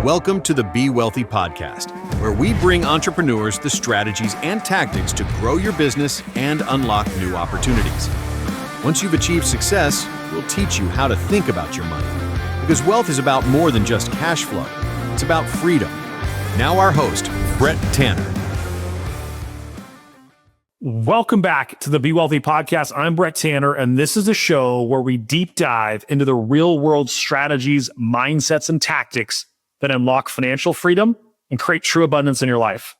Welcome to the Be Wealthy podcast, where we bring entrepreneurs the strategies and tactics to grow your business and unlock new opportunities. Once you've achieved success, we'll teach you how to think about your money. Because wealth is about more than just cash flow. It's about freedom. Now our host, Brett Tanner. Welcome back to the Be Wealthy podcast. I'm Brett Tanner, and this is a show where we deep dive into the real world strategies, mindsets, and tactics that unlock financial freedom and create true abundance in your life.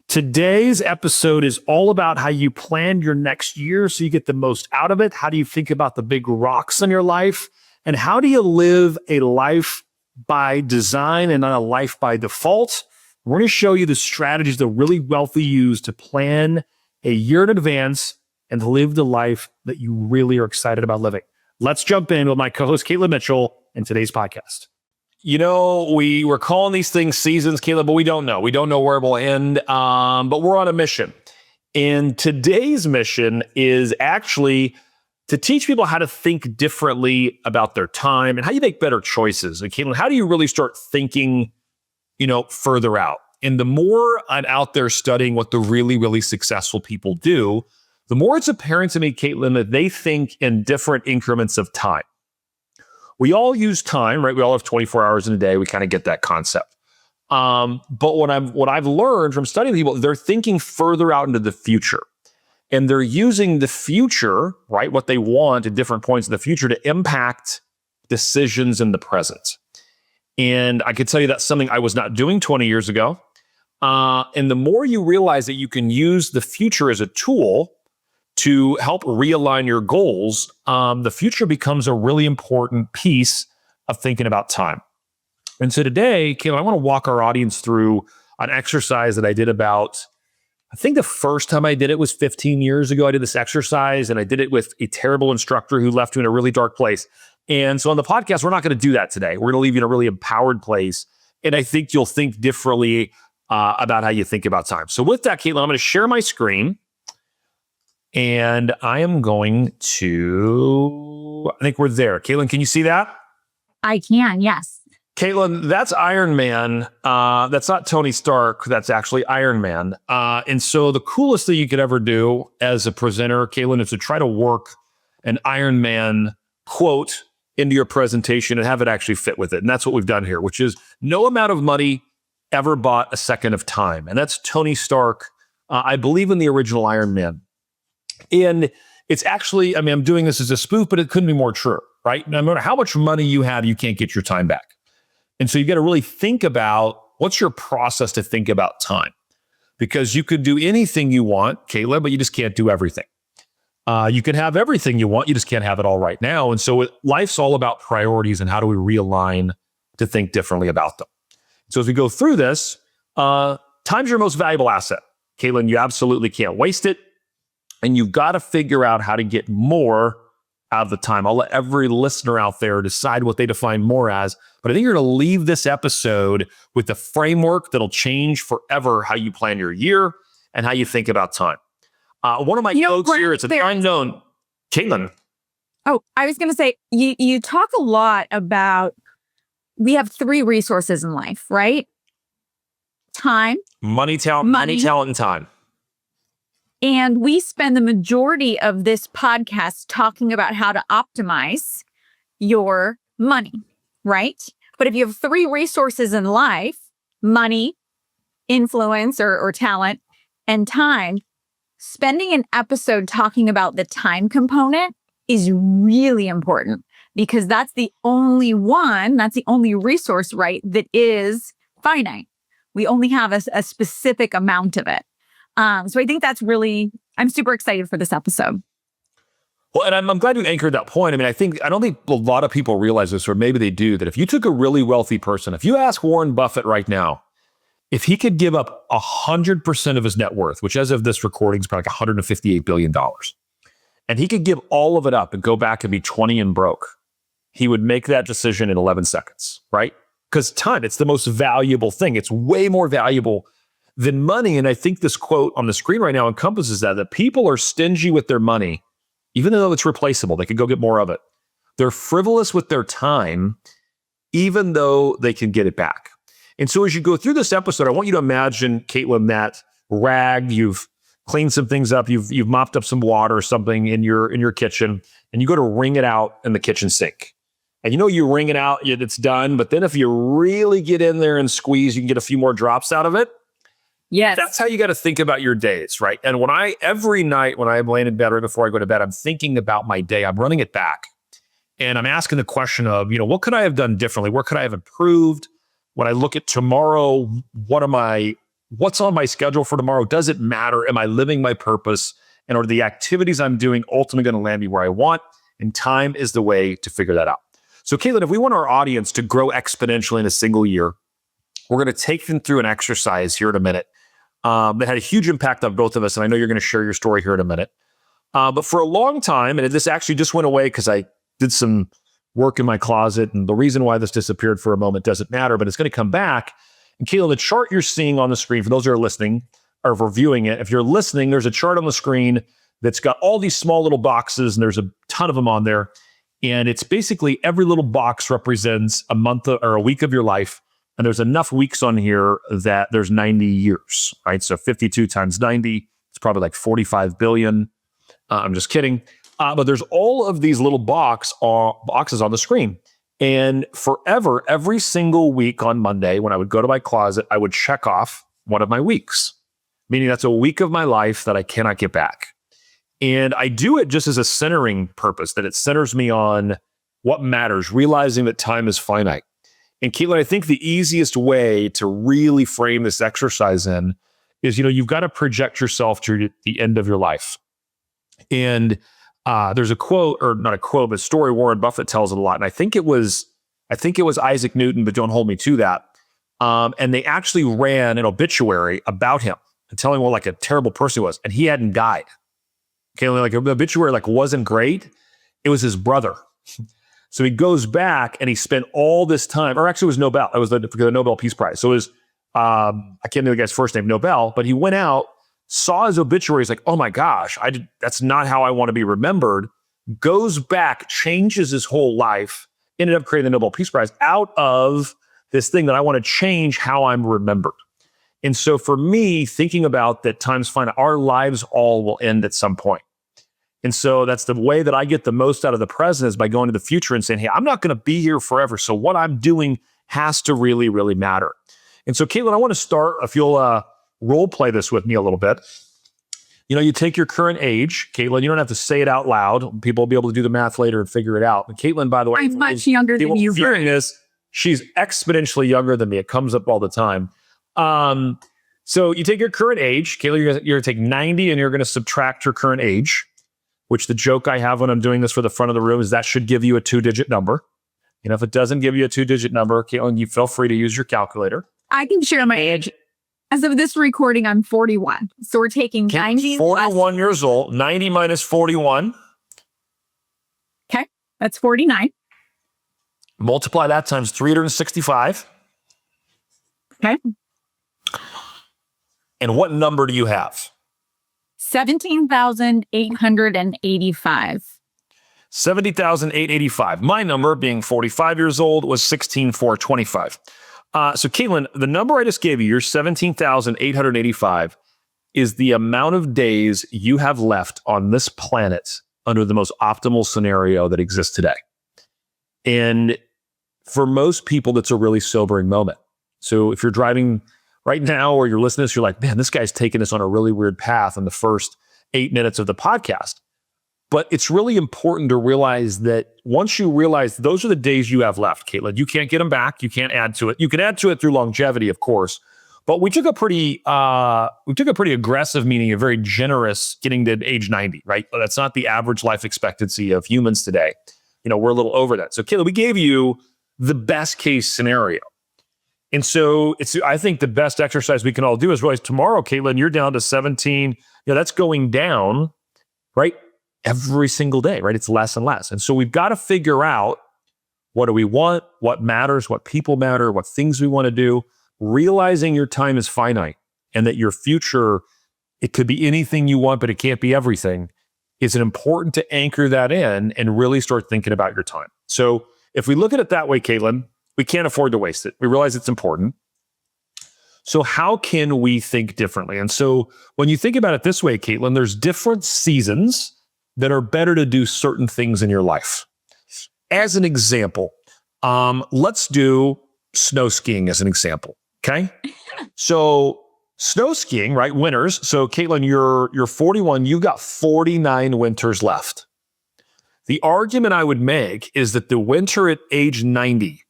Today's episode is all about how you plan your next year so you get the most out of it. How do you think about the big rocks in your life? And how do you live a life by design and not a life by default? We're going to show you the strategies the really wealthy use to plan a year in advance and to live the life that you really are excited about living. Let's jump in with my co-host, Katelyn Mitchell, in today's podcast. You know, we were calling these things seasons, Caleb, but we don't know. We don't know where it will end, but we're on a mission. And today's mission is actually to teach people how to think differently about their time and how you make better choices. And Katelyn, how do you really start thinking, further out? And the more I'm out there studying what the really, really successful people do, the more it's apparent to me, Katelyn, that they think in different increments of time. We all use time, right? We all have 24 hours in a day. We kind of get that concept. But what I've learned from studying people, they're thinking further out into the future. And they're using the future, right, what they want at different points in the future to impact decisions in the present. And I could tell you that's something I was not doing 20 years ago. And the more you realize that you can use the future as a tool to help realign your goals, the future becomes a really important piece of thinking about time. And so today, Kayla, I want to walk our audience through an exercise that I did I think the first time I did it was 15 years ago. I did this exercise and I did it with a terrible instructor who left me in a really dark place. And so on the podcast, we're not going to do that today. We're going to leave you in a really empowered place. And I think you'll think differently about how you think about time. So with that, Katelyn, I'm going to share my screen. And I am going to, I think we're there. Katelyn, can you see that? I can, yes. Katelyn, that's Iron Man. That's not Tony Stark. That's actually Iron Man. And so the coolest thing you could ever do as a presenter, Katelyn, is to try to work an Iron Man quote into your presentation and have it actually fit with it. And that's what we've done here, which is no amount of money ever bought a second of time. And that's Tony Stark, I believe in the original Iron Man. And it's actually, I'm doing this as a spoof, but it couldn't be more true, right? No matter how much money you have, you can't get your time back. And so you've got to really think about what's your process to think about time. Because you could do anything you want, Kayla, but you just can't do everything. You can have everything you want, you just can't have it all right now. And so life's all about priorities and how do we realign to think differently about them. So as we go through this, time's your most valuable asset. Katelyn, you absolutely can't waste it. And you've got to figure out how to get more out of the time. I'll let every listener out there decide what they define more as. But I think you're going to leave this episode with the framework that'll change forever how you plan your year and how you think about time. One of my quotes here, it's an unknown. Katelyn. Oh, I was going to say, you talk a lot about, we have three resources in life, right? Time. Money, talent, and time. And we spend the majority of this podcast talking about how to optimize your money, right? But if you have three resources in life, money, influence or talent, and time, spending an episode talking about the time component is really important because that's the only resource, right, that is finite. We only have a specific amount of it. So I think I'm super excited for this episode. Well, and I'm glad you anchored that point. I don't think a lot of people realize this, or maybe they do, that if you took a really wealthy person, if you ask Warren Buffett right now, if he could give up 100% of his net worth, which as of this recording is probably like $158 billion, and he could give all of it up and go back and be 20 and broke, he would make that decision in 11 seconds, right? Because time, it's the most valuable thing. It's way more valuable than money. And I think this quote on the screen right now encompasses that people are stingy with their money, even though it's replaceable. They could go get more of it. They're frivolous with their time, even though they can get it back. And so as you go through this episode, I want you to imagine, Katelyn, that rag, you've cleaned some things up, you've mopped up some water or something in your kitchen, and you go to wring it out in the kitchen sink. And you wring it out, it's done. But then if you really get in there and squeeze, you can get a few more drops out of it. Yes. That's how you got to think about your days, right? And every night when I'm laying in bed, right before I go to bed, I'm thinking about my day. I'm running it back. And I'm asking the question of, what could I have done differently? Where could I have improved? When I look at tomorrow, what's on my schedule for tomorrow? Does it matter? Am I living my purpose? And are the activities I'm doing ultimately going to land me where I want? And time is the way to figure that out. So Katelyn, if we want our audience to grow exponentially in a single year, we're going to take them through an exercise here in a minute that had a huge impact on both of us. And I know you're going to share your story here in a minute. But for a long time, and this actually just went away because I did some work in my closet. And the reason why this disappeared for a moment doesn't matter, but it's going to come back. And Katelyn, the chart you're seeing on the screen, for those who are listening or reviewing it, if you're listening, there's a chart on the screen that's got all these small little boxes, and there's a ton of them on there. And it's basically every little box represents a month or a week of your life. And there's enough weeks on here that there's 90 years, right? So 52 times 90, it's probably like 45 billion. I'm just kidding. But there's all of these little boxes on the screen. And forever, every single week on Monday, when I would go to my closet, I would check off one of my weeks, meaning that's a week of my life that I cannot get back. And I do it just as a centering purpose, that it centers me on what matters, realizing that time is finite. And Katelyn, I think the easiest way to really frame this exercise in is, you've got to project yourself to the end of your life. And there's a quote, or not a quote, but a story Warren Buffett tells it a lot. And I think it was Isaac Newton, but don't hold me to that. And they actually ran an obituary about him and telling what like a terrible person he was. And he hadn't died. Okay, like the obituary wasn't great. It was his brother. So he goes back and he spent all this time, or actually it was Nobel. It was the Nobel Peace Prize. So it was, I can't know the guy's first name, Nobel, but he went out, saw his obituary. He's like, oh my gosh, that's not how I want to be remembered. Goes back, changes his whole life, ended up creating the Nobel Peace Prize out of this thing that I want to change how I'm remembered. And so for me, thinking about that time's finite, our lives all will end at some point. And so that's the way that I get the most out of the present, is by going to the future and saying, hey, I'm not going to be here forever. So what I'm doing has to really, really matter. And so Katelyn, I want to start, if you'll role play this with me a little bit. You take your current age, Katelyn, you don't have to say it out loud. People will be able to do the math later and figure it out. But Katelyn, by the way, I'm much younger than you. Hearing this, she's exponentially younger than me. It comes up all the time. So you take your current age, Katelyn, you're going to take 90 and you're going to subtract your current age, which the joke I have when I'm doing this for the front of the room is that should give you a 2-digit number. If it doesn't give you a 2-digit number, Katelyn, you feel free to use your calculator. I can share my age. As of this recording, I'm 41. So we're taking 90. 41 years old, 90 minus 41. Okay, that's 49. Multiply that times 365. Okay. And what number do you have? 17,885. 70,885. My number, being 45 years old, was 16,425. So Katelyn, the number I just gave you, your 17,885, is the amount of days you have left on this planet under the most optimal scenario that exists today. And for most people, that's a really sobering moment. So if you're driving right now or you're listening to this, you're like, man, this guy's taking us on a really weird path in the first 8 minutes of the podcast. But it's really important to realize that once you realize those are the days you have left, Katelyn, you can't get them back. You can't add to it. You can add to it through longevity, of course. But we took a pretty aggressive, meaning a very generous, getting to age 90, right? That's not the average life expectancy of humans today. We're a little over that. So Katelyn, we gave you the best case scenario. And so I think the best exercise we can all do is realize tomorrow, Katelyn, you're down to 17. That's going down, right? Every single day, right? It's less and less. And so we've got to figure out, what do we want? What matters? What people matter? What things we want to do? Realizing your time is finite and that your future, it could be anything you want, but it can't be everything. Is it important to anchor that in and really start thinking about your time? So if we look at it that way, Katelyn, we can't afford to waste it. We realize it's important. So how can we think differently? And so when you think about it this way, Katelyn, there's different seasons that are better to do certain things in your life. As an example, let's do snow skiing as an example. Okay. So snow skiing, right? Winters. So Katelyn, you're 41, you've got 49 winters left. The argument I would make is that the winter at age 90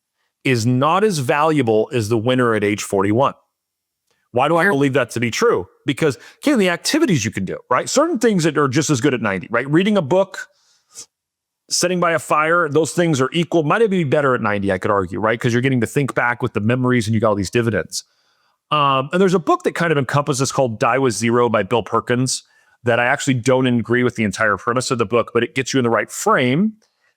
is not as valuable as the winter at age 41. Why do I believe that to be true? Because, Katelyn, the activities you can do, right? Certain things that are just as good at 90, right? Reading a book, sitting by a fire, those things are equal. Might even be better at 90, I could argue, right? Because you're getting to think back with the memories and you got all these dividends. And there's a book that kind of encompasses called Die with Zero by Bill Perkins that I actually don't agree with the entire premise of the book, but it gets you in the right frame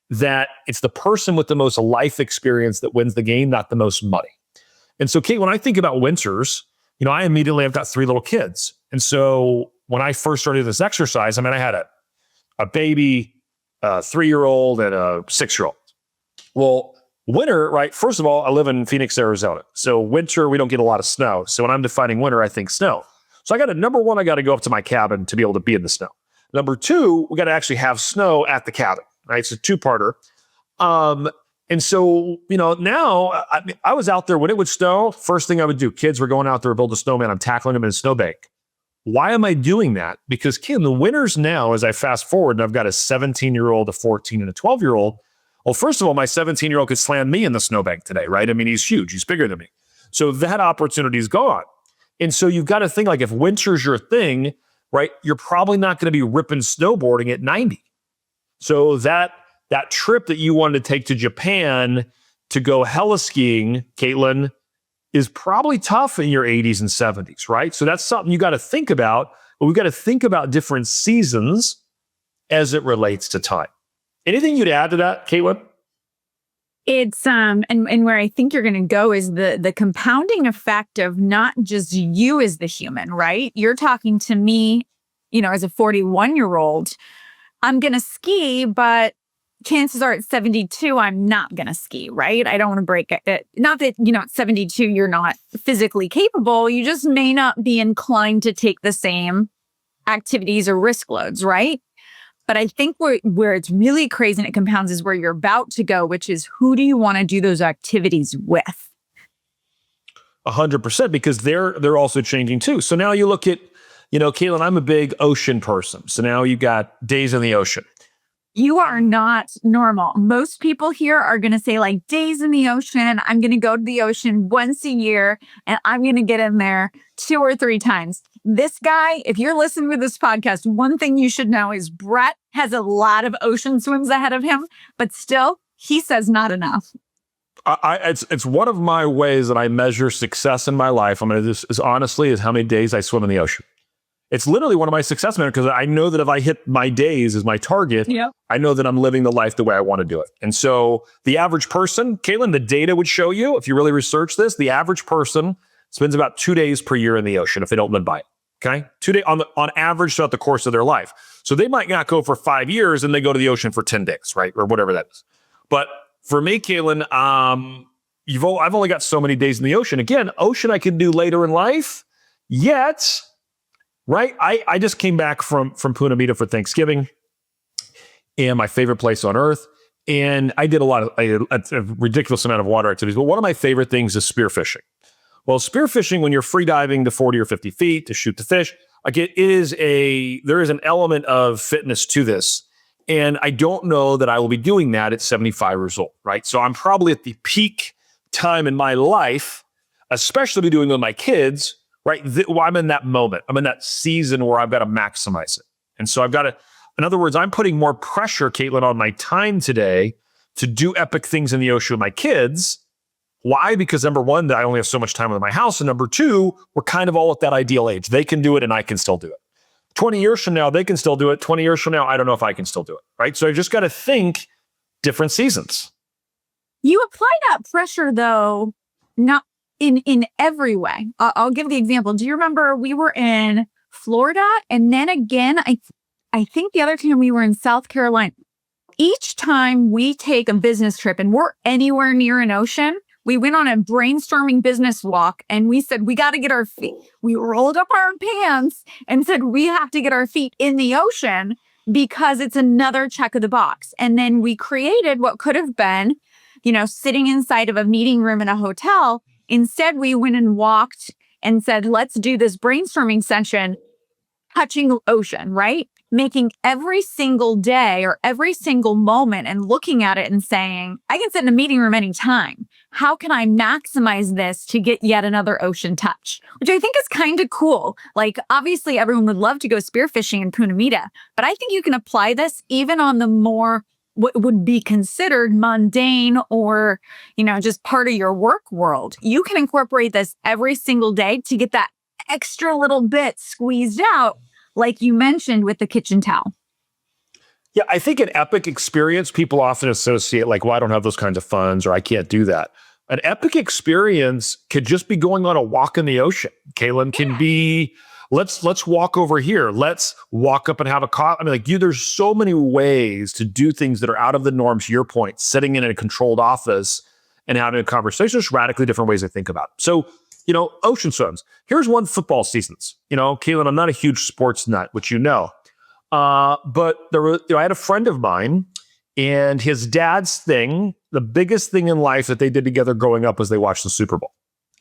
that it's the person with the most life experience that wins the game, not the most money. And so, Kate, when I think about winters, I've got 3 little kids. And so when I first started this exercise, I had a baby, a 3-year-old and a 6-year-old. Well, winter, right? First of all, I live in Phoenix, Arizona. So winter, we don't get a lot of snow. So when I'm defining winter, I think snow. So number one, I got to go up to my cabin to be able to be in the snow. Number 2, we got to actually have snow at the cabin, right? It's a 2-parter. And so, now I was out there when it would snow. First thing I would do, kids were going out there to build a snowman. I'm tackling them in a snowbank. Why am I doing that? Because, kid, in the winters now, as I fast forward, and I've got a 17-year-old, a 14, and a 12-year-old. Well, first of all, my 17-year-old could slam me in the snowbank today, right? He's huge. He's bigger than me. So that opportunity is gone. And so you've got to think if winter's your thing, right, you're probably not going to be ripping snowboarding at 90. So that trip that you wanted to take to Japan to go heli-skiing, Katelyn, is probably tough in your 80s and 70s, right? So that's something you got to think about. But we've got to think about different seasons as it relates to time. Anything you'd add to that, Katelyn? It's and where I think you're going to go is the compounding effect of not just you as the human, right? You're talking to me, as a 41-year-old. I'm going to ski, but chances are at 72, I'm not going to ski, right? I don't want to break it. Not that, at 72, you're not physically capable. You just may not be inclined to take the same activities or risk loads, right? But I think where it's really crazy and it compounds is where you're about to go, which is who do you want to do those activities with? 100%, because they're also changing too. So now you look at, Katelyn, I'm a big ocean person. So now you got days in the ocean. You are not normal. Most people here are going to say days in the ocean. I'm going to go to the ocean once a year and I'm going to get in there 2 or 3 times. This guy, if you're listening to this podcast, one thing you should know is Brett has a lot of ocean swims ahead of him, but still, he says not enough. It's one of my ways that I measure success in my life. This as honestly as how many days I swim in the ocean. It's literally one of my success measures because I know that if I hit my days as my target, yep, I know that I'm living the life the way I want to do it. And so the average person, Katelyn, the data would show you, if you really research this, the average person spends about 2 days per year in the ocean if they don't live by it. Okay, 2 days on average throughout the course of their life. So they might not go for 5 years and they go to the ocean for 10 days, right, or whatever that is. But for me, Katelyn, I've only got so many days in the ocean. Again, ocean I can do later in life. Yet, right, I just came back from Punta Mita for Thanksgiving, and my favorite place on earth. And I did a ridiculous amount of water activities. But one of my favorite things is spearfishing. Well, spearfishing, when you're free diving to 40 or 50 feet to shoot the fish, there is an element of fitness to this. And I don't know that I will be doing that at 75 years old, right? So I'm probably at the peak time in my life, especially doing with my kids, right? I'm in that moment. I'm in that season where I've got to maximize it. And so I've got to, in other words, I'm putting more pressure, Katelyn, on my time today to do epic things in the ocean with my kids. Why? Because number one, I only have so much time in my house. And number 2, we're kind of all at that ideal age. They can do it and I can still do it. 20 years from now, they can still do it. 20 years from now, I don't know if I can still do it, right? So I've just got to think different seasons. You apply that pressure, though, not in every way. I'll give the example. Do you remember we were in Florida? And then again, I think the other time we were in South Carolina. Each time we take a business trip and we're anywhere near an ocean, we went on a brainstorming business walk and we said, we got to get our feet. We rolled up our pants and said, we have to get our feet in the ocean because it's another check of the box. And then we created what could have been, sitting inside of a meeting room in a hotel. Instead, we went and walked and said, let's do this brainstorming session, touching ocean, right? Making every single day or every single moment and looking at it and saying, I can sit in a meeting room anytime. How can I maximize this to get yet another ocean touch? Which I think is kind of cool. Like, obviously, everyone would love to go spearfishing in Punamita, but I think you can apply this even on the more what would be considered mundane or, just part of your work world. You can incorporate this every single day to get that extra little bit squeezed out, like you mentioned with the kitchen towel. Yeah, I think an epic experience, people often associate like, well, I don't have those kinds of funds or I can't do that. An epic experience could just be going on a walk in the ocean. Katelyn, can be, let's walk over here. Let's walk up and have a coffee. I mean, there's so many ways to do things that are out of the norm, to your point, sitting in a controlled office and having a conversation. There's radically different ways to think about it. So, ocean swims. Here's one: football seasons. Katelyn, I'm not a huge sports nut, which but I had a friend of mine, and his dad's thing, the biggest thing in life that they did together growing up was they watched the Super Bowl.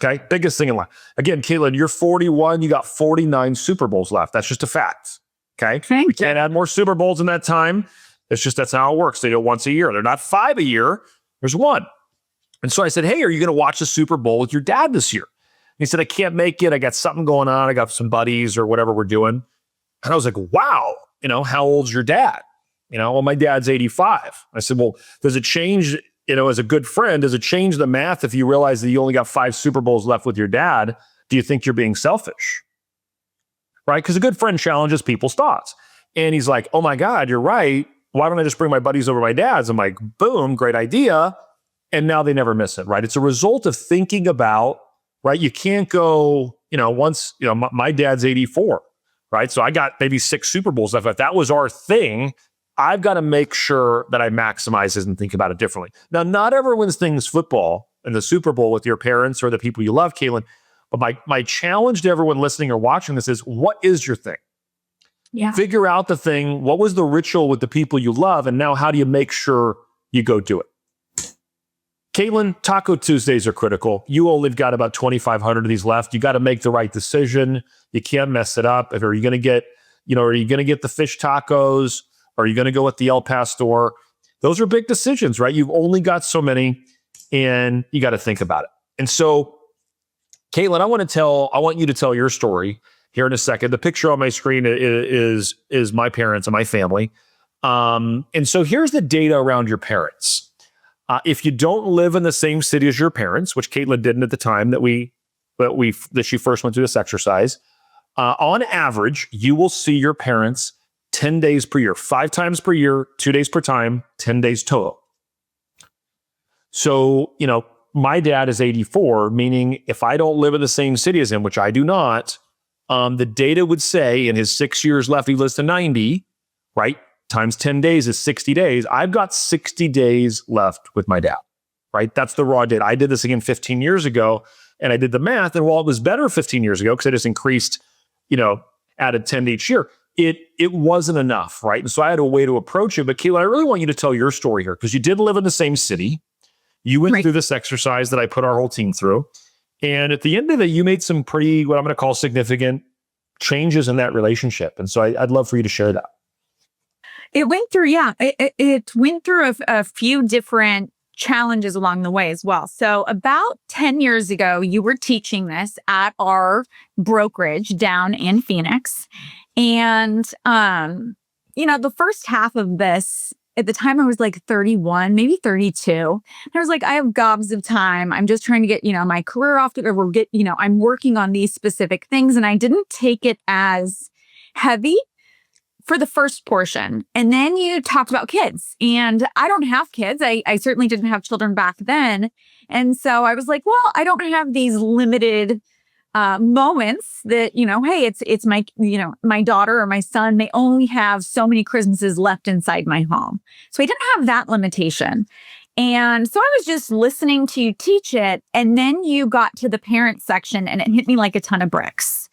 Okay, biggest thing in life. Again, Katelyn, you're 41. You got 49 Super Bowls left. That's just a fact. Okay, we can't add more Super Bowls in that time. That's how it works. They do it once a year. They're not 5 a year. There's one. And so I said, hey, are you going to watch the Super Bowl with your dad this year? And he said, I can't make it. I got something going on. I got some buddies or whatever we're doing. And I was like, wow, how old's your dad? Well, my dad's 85. I said, well, does it change, as a good friend, does it change the math if you realize that you only got 5 Super Bowls left with your dad? Do you think you're being selfish? Right? Because a good friend challenges people's thoughts. And he's like, oh my God, you're right. Why don't I just bring my buddies over to my dad's? I'm like, boom, great idea. And now they never miss it, right? It's a result of thinking about, right? You can't go, my dad's 84, right? So I got maybe 6 Super Bowls left. If that was our thing, I've got to make sure that I maximize it and think about it differently. Now, not everyone's thing is football and the Super Bowl with your parents or the people you love, Katelyn. But my challenge to everyone listening or watching this is, what is your thing? Yeah. Figure out the thing. What was the ritual with the people you love? And now how do you make sure you go do it? Katelyn, Taco Tuesdays are critical. You only got about 2,500 of these left. You got to make the right decision. You can't mess it up. Are you going to get, are you going to get the fish tacos? Are you going to go with the El Pastor? Those are big decisions, right? You've only got so many and you got to think about it. And so, Katelyn, I want you to tell your story here in a second. The picture on my screen is my parents and my family. And so here's the data around your parents. If you don't live in the same city as your parents, which Katelyn didn't at the time that she first went through this exercise, on average, you will see your parents 10 days per year, 5 times per year, 2 days per time, 10 days total. So, my dad is 84, meaning if I don't live in the same city as him, which I do not, the data would say in his 6 years left, he lives to 90, right? Times 10 days is 60 days. I've got 60 days left with my dad, right? That's the raw data. I did this again 15 years ago and I did the math. And while it was better 15 years ago, because I just increased, added 10 to each year, it wasn't enough, right? And so I had a way to approach it. But Katelyn, I really want you to tell your story here because you did live in the same city. You went through this exercise that I put our whole team through. And at the end of it, you made some pretty, what I'm going to call significant changes in that relationship. And so I'd love for you to share that. It went through, it went through a few different challenges along the way as well. So about 10 years ago, you were teaching this at our brokerage down in Phoenix. And, the first half of this, at the time I was like 31, maybe 32. And I was like, I have gobs of time. I'm just trying to get, my career off to, or get, I'm working on these specific things. And I didn't take it as heavy for the first portion. And then you talked about kids, and I don't have kids. I certainly didn't have children back then. And so I was like, well, I don't have these limited moments that, hey, it's my, my daughter or my son, they only have so many Christmases left inside my home. So I didn't have that limitation. And so I was just listening to you teach it. And then you got to the parent section and it hit me like a ton of bricks.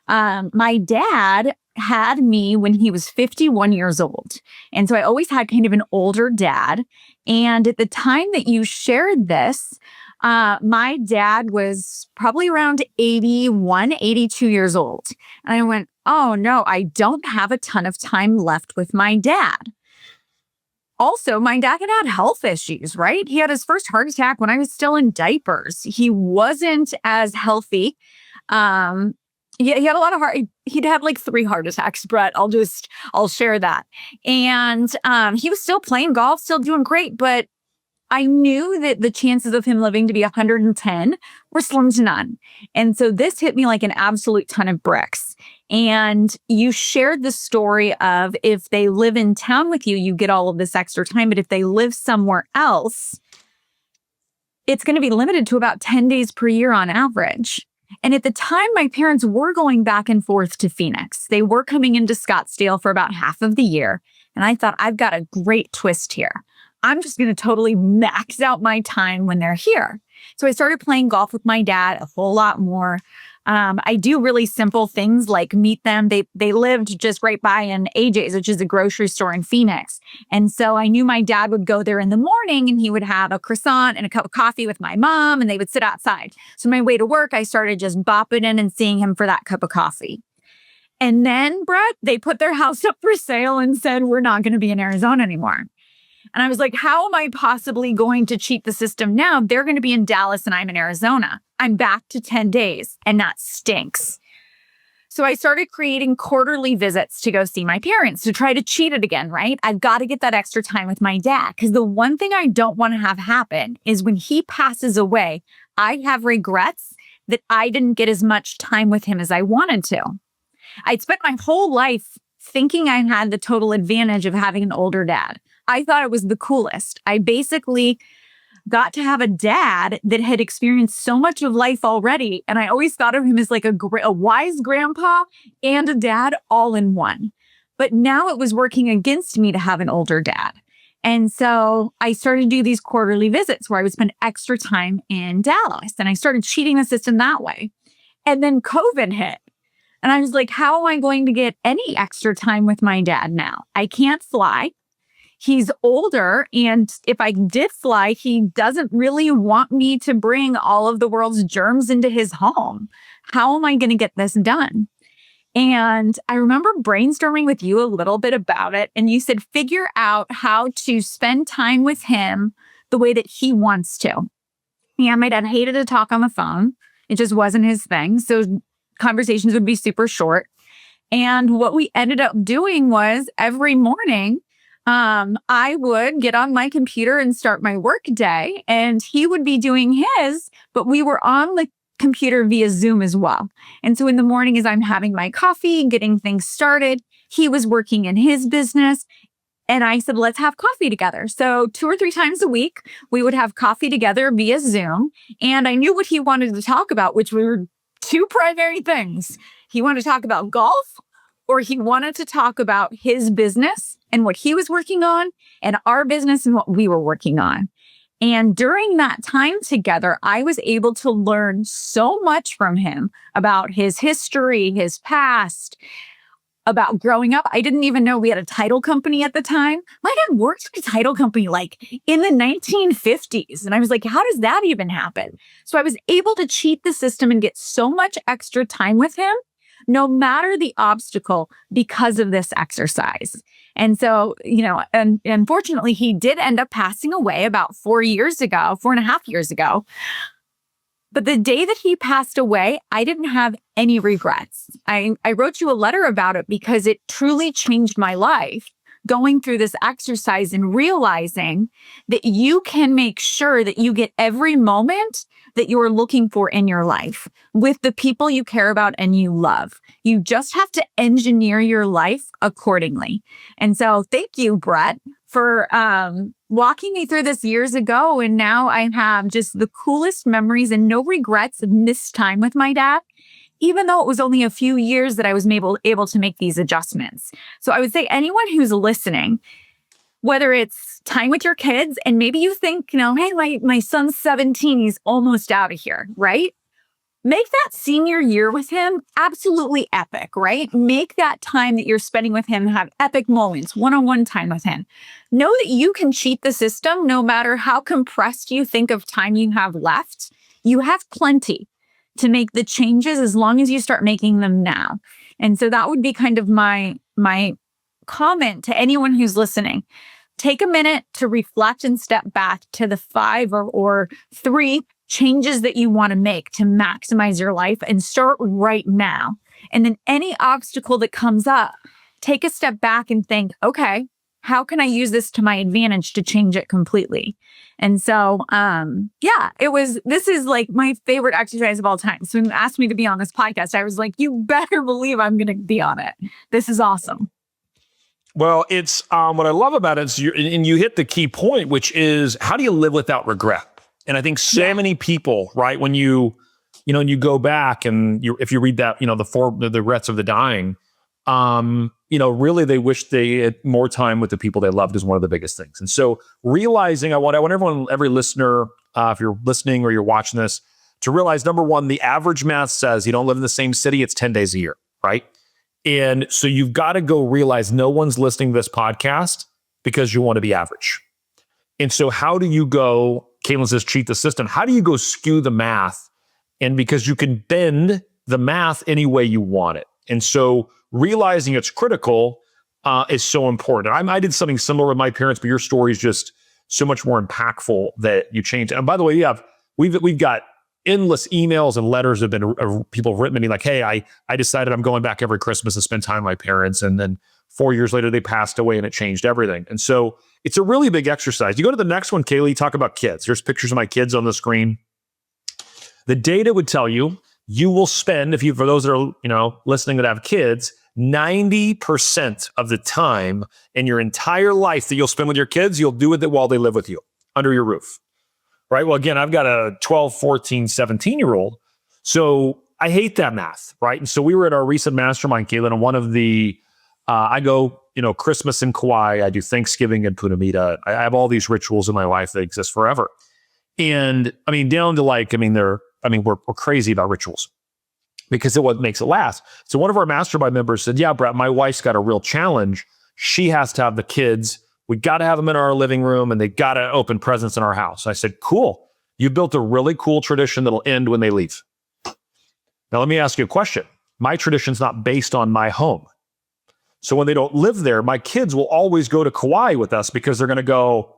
My dad had me when he was 51 years old. And so I always had kind of an older dad. And at the time that you shared this, my dad was probably around 81, 82 years old. And I went, oh no, I don't have a ton of time left with my dad. Also, my dad had health issues, right? He had his first heart attack when I was still in diapers. He wasn't as healthy. He had a lot of he'd had like 3 heart attacks, Brett. I'll share that. And he was still playing golf, still doing great, but I knew that the chances of him living to be 110 were slim to none. And so this hit me like an absolute ton of bricks. And you shared the story of if they live in town with you, you get all of this extra time. But if they live somewhere else, it's going to be limited to about 10 days per year on average. And at the time, my parents were going back and forth to Phoenix. They were coming into Scottsdale for about half of the year. And I thought, I've got a great twist here. I'm just going to totally max out my time when they're here. So I started playing golf with my dad a whole lot more. I do really simple things like meet them. They lived just right by an AJ's, which is a grocery store in Phoenix. And so I knew my dad would go there in the morning and he would have a croissant and a cup of coffee with my mom and they would sit outside. So on my way to work, I started just bopping in and seeing him for that cup of coffee. And then, Brett, they put their house up for sale and said, we're not going to be in Arizona anymore. And I was like, how am I possibly going to cheat the system now? They're going to be in Dallas and I'm in Arizona. I'm back to 10 days and that stinks. So I started creating quarterly visits to go see my parents to try to cheat it again, right? I've got to get that extra time with my dad because the one thing I don't want to have happen is when he passes away, I have regrets that I didn't get as much time with him as I wanted to. I'd spent my whole life thinking I had the total advantage of having an older dad. I thought it was the coolest. I basically got to have a dad that had experienced so much of life already. And I always thought of him as like a wise grandpa and a dad all in one. But now it was working against me to have an older dad. And so I started to do these quarterly visits where I would spend extra time in Dallas. And I started cheating the system that way. And then COVID hit. And I was like, how am I going to get any extra time with my dad now? I can't fly. He's older, and if I did fly, he doesn't really want me to bring all of the world's germs into his home. How am I going to get this done? And I remember brainstorming with you a little bit about it, and you said, figure out how to spend time with him the way that he wants to. Yeah, my dad hated to talk on the phone. It just wasn't his thing. So conversations would be super short. And what we ended up doing was every morning, I would get on my computer and start my work day, and he would be doing his, but we were on the computer via Zoom as well. And so in the morning, as I'm having my coffee, getting things started, he was working in his business. And I said, let's have coffee together. So 2 or 3 times a week, we would have coffee together via Zoom. And I knew what he wanted to talk about, which were 2 primary things. He wanted to talk about golf, or he wanted to talk about his business and what he was working on, and our business and what we were working on. And during that time together, I was able to learn so much from him about his history, his past, about growing up. I didn't even know we had a title company at the time. My dad worked for a title company like in the 1950s. And I was like, how does that even happen? So I was able to cheat the system and get so much extra time with him, no matter the obstacle, because of this exercise. And so, and unfortunately, he did end up passing away about 4.5 years ago. But the day that he passed away, I didn't have any regrets. I wrote you a letter about it because it truly changed my life, going through this exercise and realizing that you can make sure that you get every moment that you're looking for in your life with the people you care about and you love. You just have to engineer your life accordingly. And so thank you, Brett, for walking me through this years ago. And now I have just the coolest memories and no regrets of missed time with my dad, even though it was only a few years that I was able to make these adjustments. So I would say anyone who's listening, whether it's time with your kids, and maybe you think, hey, my son's 17, he's almost out of here, right? Make that senior year with him absolutely epic, right? Make that time that you're spending with him have epic moments, one-on-one time with him. Know that you can cheat the system no matter how compressed you think of time you have left. You have plenty to make the changes as long as you start making them now. And so that would be kind of my comment to anyone who's listening. Take a minute to reflect and step back to the 5 or 3 changes that you want to make to maximize your life, and start right now. And then any obstacle that comes up, take a step back and think, okay, how can I use this to my advantage to change it completely? And so, this is like my favorite exercise of all time. So when you asked me to be on this podcast, I was like, you better believe I'm going to be on it. This is awesome. Well, it's what I love about it is you hit the key point, which is how do you live without regret? And I think so many people, right, when you go back and if you read that, the regrets of the dying, really they wish they had more time with the people they loved is one of the biggest things. And so realizing, I want everyone, every listener, if you're listening or you're watching this, to realize, number one, the average math says you don't live in the same city, it's 10 days a year, right? And so you've got to go realize no one's listening to this podcast because you want to be average. And so how do you go, Katelyn says, cheat the system. How do you go skew the math? And because you can bend the math any way you want it. And so realizing it's critical is so important. I did something similar with my parents, but your story is just so much more impactful that you changed. And by the way, we've got endless emails and letters have been people have written to me like, hey, I decided I'm going back every Christmas to spend time with my parents. And then 4 years later, they passed away and it changed everything. And so it's a really big exercise. You go to the next one, Kaylee, talk about kids. Here's pictures of my kids on the screen. The data would tell you will spend, for those that are, listening that have kids, 90% of the time in your entire life that you'll spend with your kids, you'll do it while they live with you under your roof. Right? Well, again, I've got a 12, 14, 17-year-old. So I hate that math, right? And so we were at our recent mastermind, Katelyn, and one of the, I go, Christmas in Kauai, I do Thanksgiving in Punamita. I have all these rituals in my life that exist forever. And down to we're crazy about rituals because of what makes it last. So one of our mastermind members said, yeah, Brett, my wife's got a real challenge. She has to have the kids. We got to have them in our living room and they got to open presents in our house. I said, cool. You built a really cool tradition that'll end when they leave. Now, let me ask you a question. My tradition's not based on my home. So when they don't live there, my kids will always go to Kauai with us because they're going to go,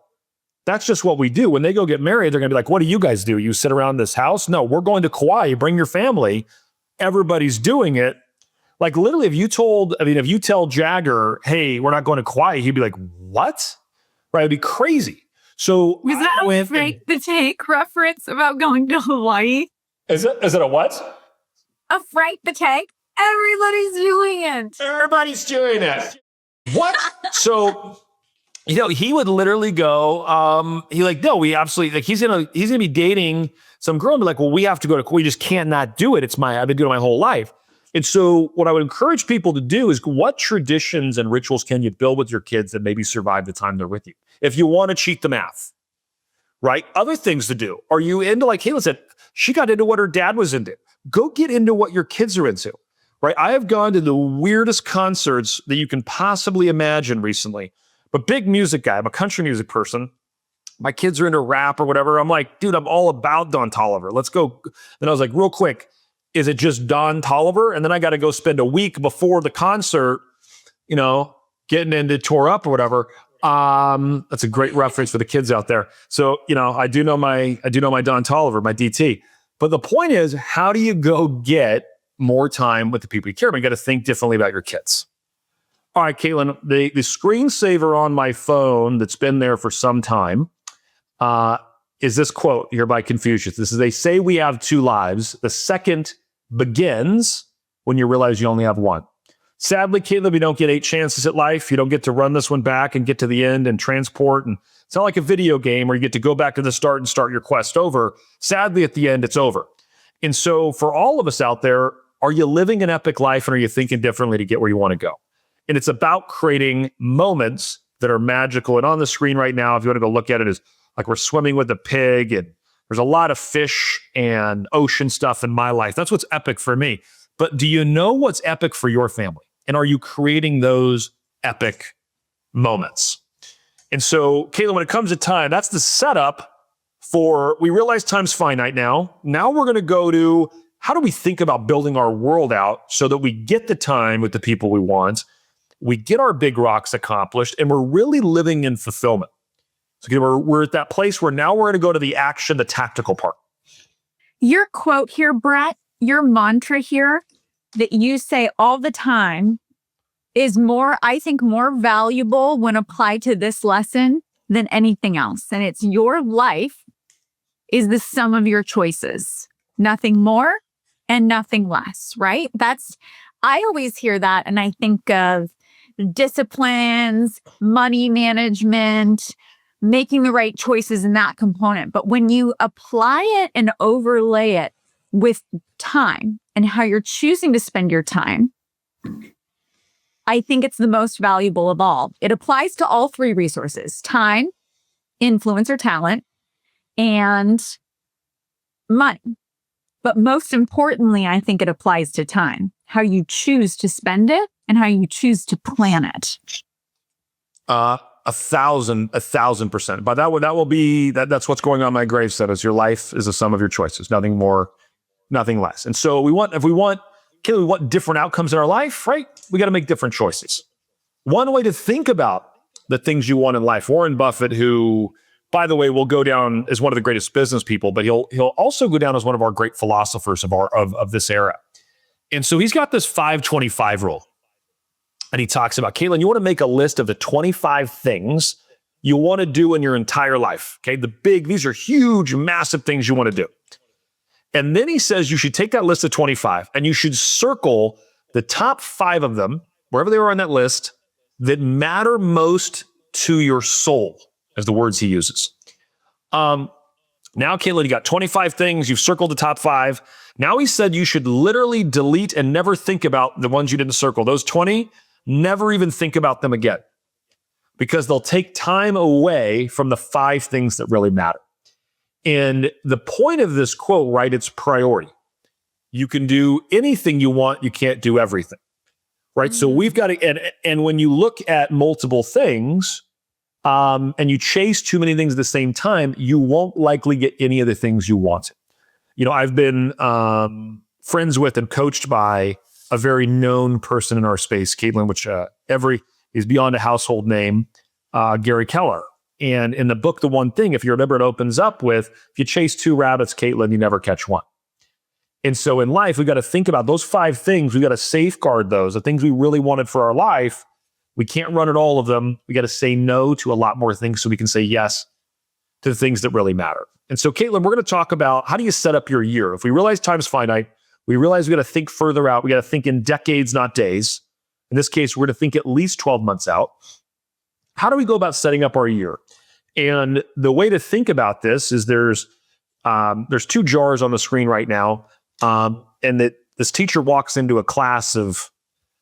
that's just what we do. When they go get married, they're going to be like, what do you guys do? You sit around this house? No, we're going to Kauai. You bring your family. Everybody's doing it. Like literally, if you tell Jagger, hey, we're not going to Kauai, he'd be like, what? Right? It'd be crazy. So was that a Frank the Tank reference about going to Hawaii? Is it a what? A Frank the Tank? Everybody's doing it. Everybody's doing it. What? So, he would literally go, no, we absolutely, he's going to be dating some girl and be like, well, we have to go to, we just can't not do it. I've been doing it my whole life. And so what I would encourage people to do is what traditions and rituals can you build with your kids that maybe survive the time they're with you? If you want to cheat the math, right? Other things to do. Are you into, like Katelyn said, she got into what her dad was into. Go get into what your kids are into. Right? I have gone to the weirdest concerts that you can possibly imagine recently. But big music guy, I'm a country music person. My kids are into rap or whatever. I'm like, dude, I'm all about Don Toliver. Let's go. Then I was like, real quick, is it just Don Toliver? And then I got to go spend a week before the concert, getting into Tore Up or whatever. That's a great reference for the kids out there. So, I do know my Don Toliver, my DT. But the point is, how do you go get more time with the people you care about? You got to think differently about your kids. All right, Katelyn, the screensaver on my phone that's been there for some time is this quote here by Confucius. This is, they say we have 2 lives. The second begins when you realize you only have one. Sadly, Katelyn, you don't get 8 chances at life. You don't get to run this one back and get to the end and transport. And it's not like a video game where you get to go back to the start and start your quest over. Sadly, at the end, it's over. And so for all of us out there, are you living an epic life and are you thinking differently to get where you want to go? And it's about creating moments that are magical. And on the screen right now, if you want to go look at it, is like we're swimming with a pig, and there's a lot of fish and ocean stuff in my life. That's what's epic for me. But do you know what's epic for your family? And are you creating those epic moments? And so, Katelyn, when it comes to time, that's the setup for, we realize time's finite now. Now we're going to go to, how do we think about building our world out so that we get the time with the people we want, we get our big rocks accomplished, and we're really living in fulfillment. So we're at that place where now we're going to go to the action, the tactical part. Your quote here, Brett, your mantra here that you say all the time is more, I think, more valuable when applied to this lesson than anything else. And it's your life is the sum of your choices, nothing more and nothing less, right? I always hear that. And I think of disciplines, money management, making the right choices in that component. But when you apply it and overlay it with time and how you're choosing to spend your time, I think it's the most valuable of all. It applies to all three resources: time, influence or talent, and money. But most importantly, I think it applies to time, how you choose to spend it and how you choose to plan it. 1,000%. But that's what's going on my gravestone. Is your life is the sum of your choices, nothing more, nothing less. And so we want different outcomes in our life, right? We got to make different choices. One way to think about the things you want in life, Warren Buffett, who, by the way, will go down as one of the greatest business people, but he'll also go down as one of our great philosophers of this era. And so he's got this 5-25 rule. And he talks about, Katelyn, you want to make a list of the 25 things you want to do in your entire life. Okay, these are huge, massive things you want to do. And then he says you should take that list of 25 and you should circle the top 5 of them, wherever they are on that list, that matter most to your soul, as the words he uses. Now, Katelyn, you got 25 things, you've circled the top 5. Now he said you should literally delete and never think about the ones you didn't circle. Those 20, never even think about them again, because they'll take time away from the 5 things that really matter. And the point of this quote, right, it's priority. You can do anything you want, you can't do everything, right? Mm-hmm. So we've got to, and when you look at multiple things, and you chase too many things at the same time, you won't likely get any of the things you wanted. You know, I've been friends with and coached by a very known person in our space, Katelyn, which is beyond a household name, Gary Keller. And in the book, The One Thing, if you remember, it opens up with, if you chase 2 rabbits, Katelyn, you never catch one. And so in life, we've got to think about those 5 things. We've got to safeguard those, the things we really wanted for our life. We can't run at all of them. We got to say no to a lot more things so we can say yes to the things that really matter. And so, Katelyn, we're going to talk about, how do you set up your year? If we realize time's finite, we realize we got to think further out. We got to think in decades, not days. In this case, we're going to think at least 12 months out. How do we go about setting up our year? And the way to think about this is there's 2 jars on the screen right now. And that this teacher walks into a class of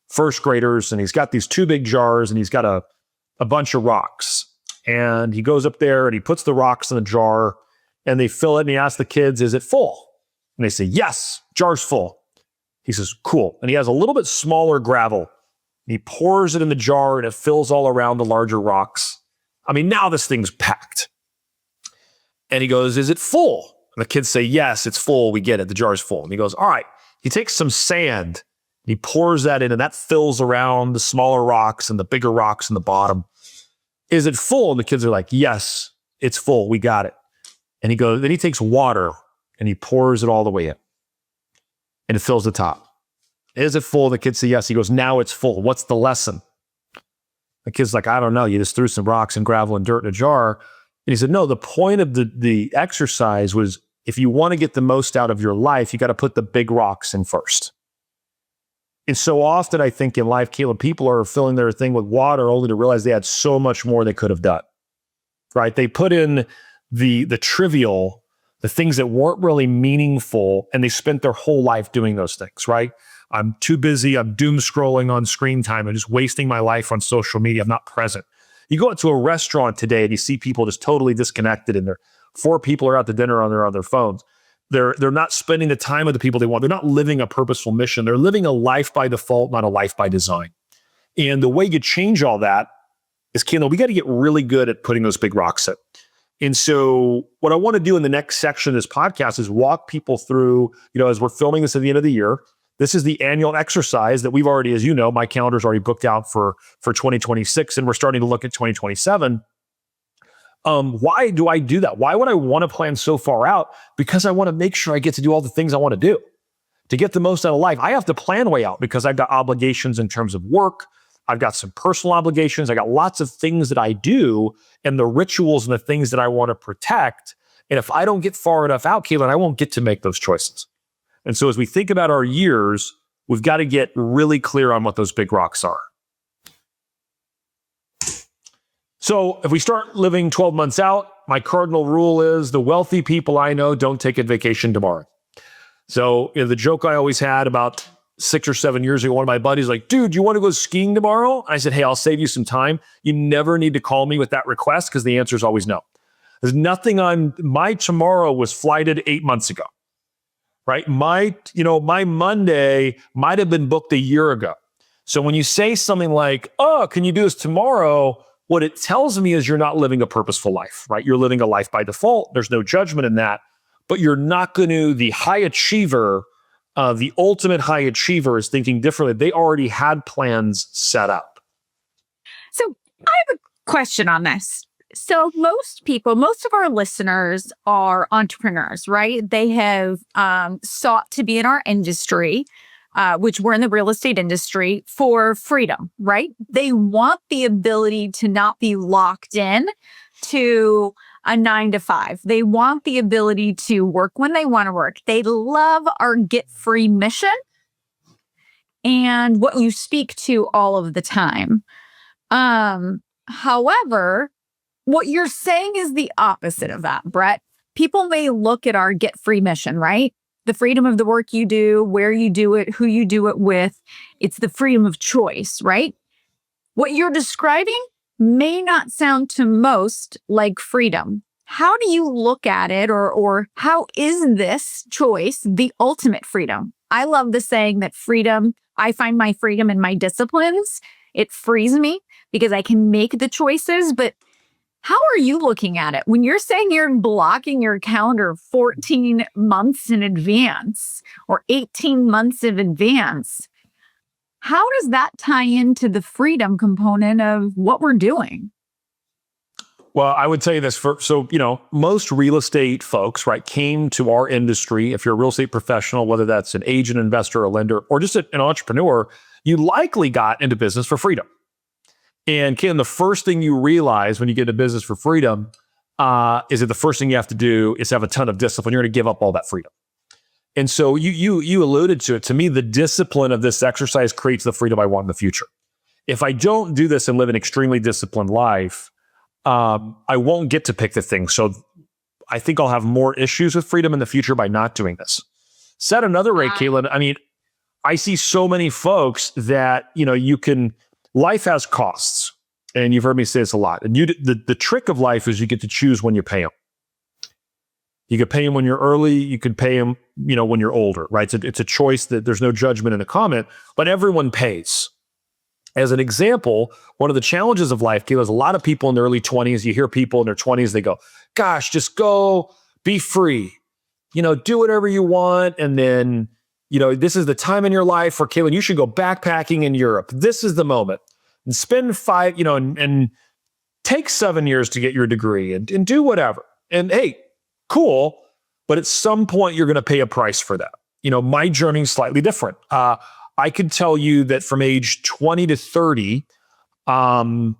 first graders, and he's got these 2 big jars, and he's got a bunch of rocks. And he goes up there and he puts the rocks in the jar, and they fill it, and he asks the kids, is it full? And they say, yes, jar's full. He says, cool. And he has a little bit smaller gravel. He pours it in the jar, and it fills all around the larger rocks. I mean, now this thing's packed. And he goes, is it full? And the kids say, yes, it's full. We get it. The jar's full. And he goes, all right. He takes some sand, he pours that in, and that fills around the smaller rocks and the bigger rocks in the bottom. Is it full? And the kids are like, yes, it's full. We got it. And he goes, then he takes water and he pours it all the way in, and it fills the top. Is it full? The kids say, yes. He goes, now it's full. What's the lesson? The kid's like, I don't know. You just threw some rocks and gravel and dirt in a jar. And he said, no, the point of the exercise was, if you want to get the most out of your life, you got to put the big rocks in first. And so often, I think in life, Katelyn, people are filling their thing with water only to realize they had so much more they could have done, right? They put in the trivial, the things that weren't really meaningful, and they spent their whole life doing those things, right? I'm too busy. I'm doom scrolling on screen time. I'm just wasting my life on social media. I'm not present. You go into a restaurant today and you see people just totally disconnected, and 4 people are out to dinner on their phones. They're not spending the time with the people they want. They're not living a purposeful mission. They're living a life by default, not a life by design. And the way you change all that is, Katelyn, we got to get really good at putting those big rocks in. And so what I want to do in the next section of this podcast is walk people through, as we're filming this at the end of the year, this is the annual exercise that we've already, as you know, my calendar's already booked out for 2026, and we're starting to look at 2027. Why do I do that? Why would I want to plan so far out? Because I want to make sure I get to do all the things I want to do. To get the most out of life, I have to plan way out because I've got obligations in terms of work. I've got some personal obligations. I got lots of things that I do and the rituals and the things that I want to protect. And if I don't get far enough out, Katelyn, I won't get to make those choices. And so as we think about our years, we've got to get really clear on what those big rocks are. So if we start living 12 months out, my cardinal rule is the wealthy people I know don't take a vacation tomorrow. So the joke I always had about 6 or 7 years ago, one of my buddies like, dude, you want to go skiing tomorrow? And I said, hey, I'll save you some time. You never need to call me with that request because the answer is always no. There's nothing on my tomorrow was flighted 8 months ago, right? My Monday might have been booked a year ago. So when you say something like, oh, can you do this tomorrow? What it tells me is you're not living a purposeful life, right? You're living a life by default. There's no judgment in that, but you're not going to, the high achiever, the ultimate high achiever is thinking differently. They already had plans set up. So I have a question on this. So most of our listeners are entrepreneurs, right? They have sought to be in our industry, which we're in the real estate industry, for freedom, right? They want the ability to not be locked in to a 9 to 5. They want the ability to work when they want to work. They love our get free mission and what you speak to all of the time. However, what you're saying is the opposite of that, Brett. People may look at our get free mission, right? The freedom of the work you do, where you do it, who you do it with. It's the freedom of choice, right? What you're describing may not sound to most like freedom. How do you look at it, or how is this choice the ultimate freedom? I love the saying that freedom, I find my freedom in my disciplines. It frees me because I can make the choices, but how are you looking at it? When you're saying you're blocking your calendar 14 months in advance or 18 months in advance, how does that tie into the freedom component of what we're doing? Well, I would tell you this. Most real estate folks, right, came to our industry. If you're a real estate professional, whether that's an agent, investor, a lender, or just an entrepreneur, you likely got into business for freedom. And Katelyn, the first thing you realize when you get into business for freedom is that the first thing you have to do is have a ton of discipline. You're going to give up all that freedom. And so you alluded to it. To me, the discipline of this exercise creates the freedom I want in the future. If I don't do this and live an extremely disciplined life, I won't get to pick the thing. So I think I'll have more issues with freedom in the future by not doing this. Said another way, Katelyn, I mean, I see so many folks that, life has costs, and you've heard me say this a lot. And the trick of life is you get to choose when you pay them. You could pay them when you're early. You could pay them, when you're older, right? It's a choice that there's no judgment in the comment, but everyone pays. As an example, one of the challenges of life, Katelyn, is a lot of people in their early 20s. You hear people in their 20s, they go, "Gosh, just go, be free, do whatever you want, and then." This is the time in your life where, Katelyn, you should go backpacking in Europe. This is the moment. And spend 5, and take 7 years to get your degree and do whatever. And hey, cool. But at some point, you're going to pay a price for that. My journey is slightly different. I could tell you that from age 20 to 30, a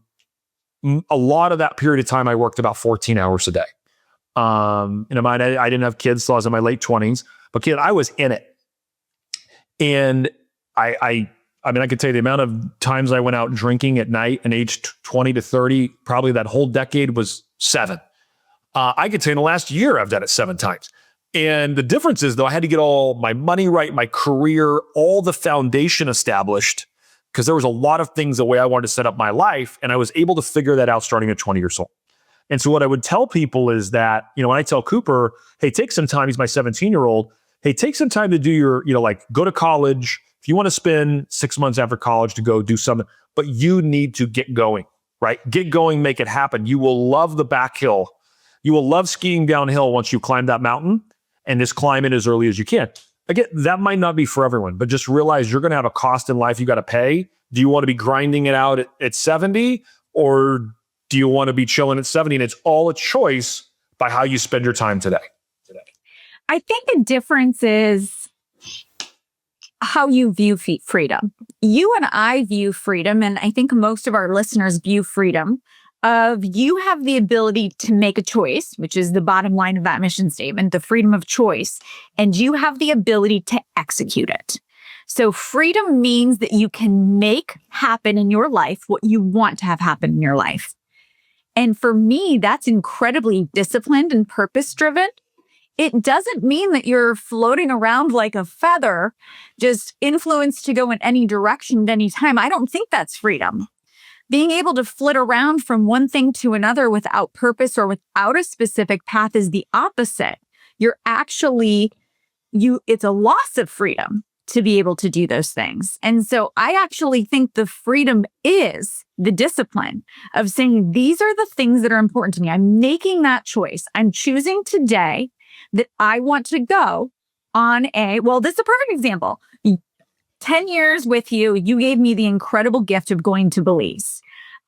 lot of that period of time, I worked about 14 hours a day. I didn't have kids, so I was in my late 20s. But Katelyn, I was in it. And I could tell you the amount of times I went out drinking at night and aged 20 to 30, probably that whole decade was 7. I could say in the last year, I've done it 7 times. And the difference is, though, I had to get all my money right, my career, all the foundation established because there was a lot of things the way I wanted to set up my life. And I was able to figure that out starting at 20 years old. And so what I would tell people is that, when I tell Cooper, hey, take some time, he's my 17-year-old, hey, take some time to do your, go to college. If you want to spend 6 months after college to go do something, but you need to get going, right? Get going, make it happen. You will love the back hill. You will love skiing downhill once you climb that mountain, and just climb it as early as you can. Again, that might not be for everyone, but just realize you're going to have a cost in life you got to pay. Do you want to be grinding it out at 70, or do you want to be chilling at 70? And it's all a choice by how you spend your time today. I think the difference is how you view freedom. You and I view freedom, and I think most of our listeners view freedom of you have the ability to make a choice, which is the bottom line of that mission statement, the freedom of choice, and you have the ability to execute it. So freedom means that you can make happen in your life what you want to have happen in your life. And for me, that's incredibly disciplined and purpose-driven. It doesn't mean that you're floating around like a feather, just influenced to go in any direction at any time. I don't think that's freedom. Being able to flit around from one thing to another without purpose or without a specific path is the opposite. It's a loss of freedom to be able to do those things. And so I actually think the freedom is the discipline of saying, these are the things that are important to me. I'm making that choice. I'm choosing today that I want to go on this is a perfect example. 10 years with you, you gave me the incredible gift of going to Belize.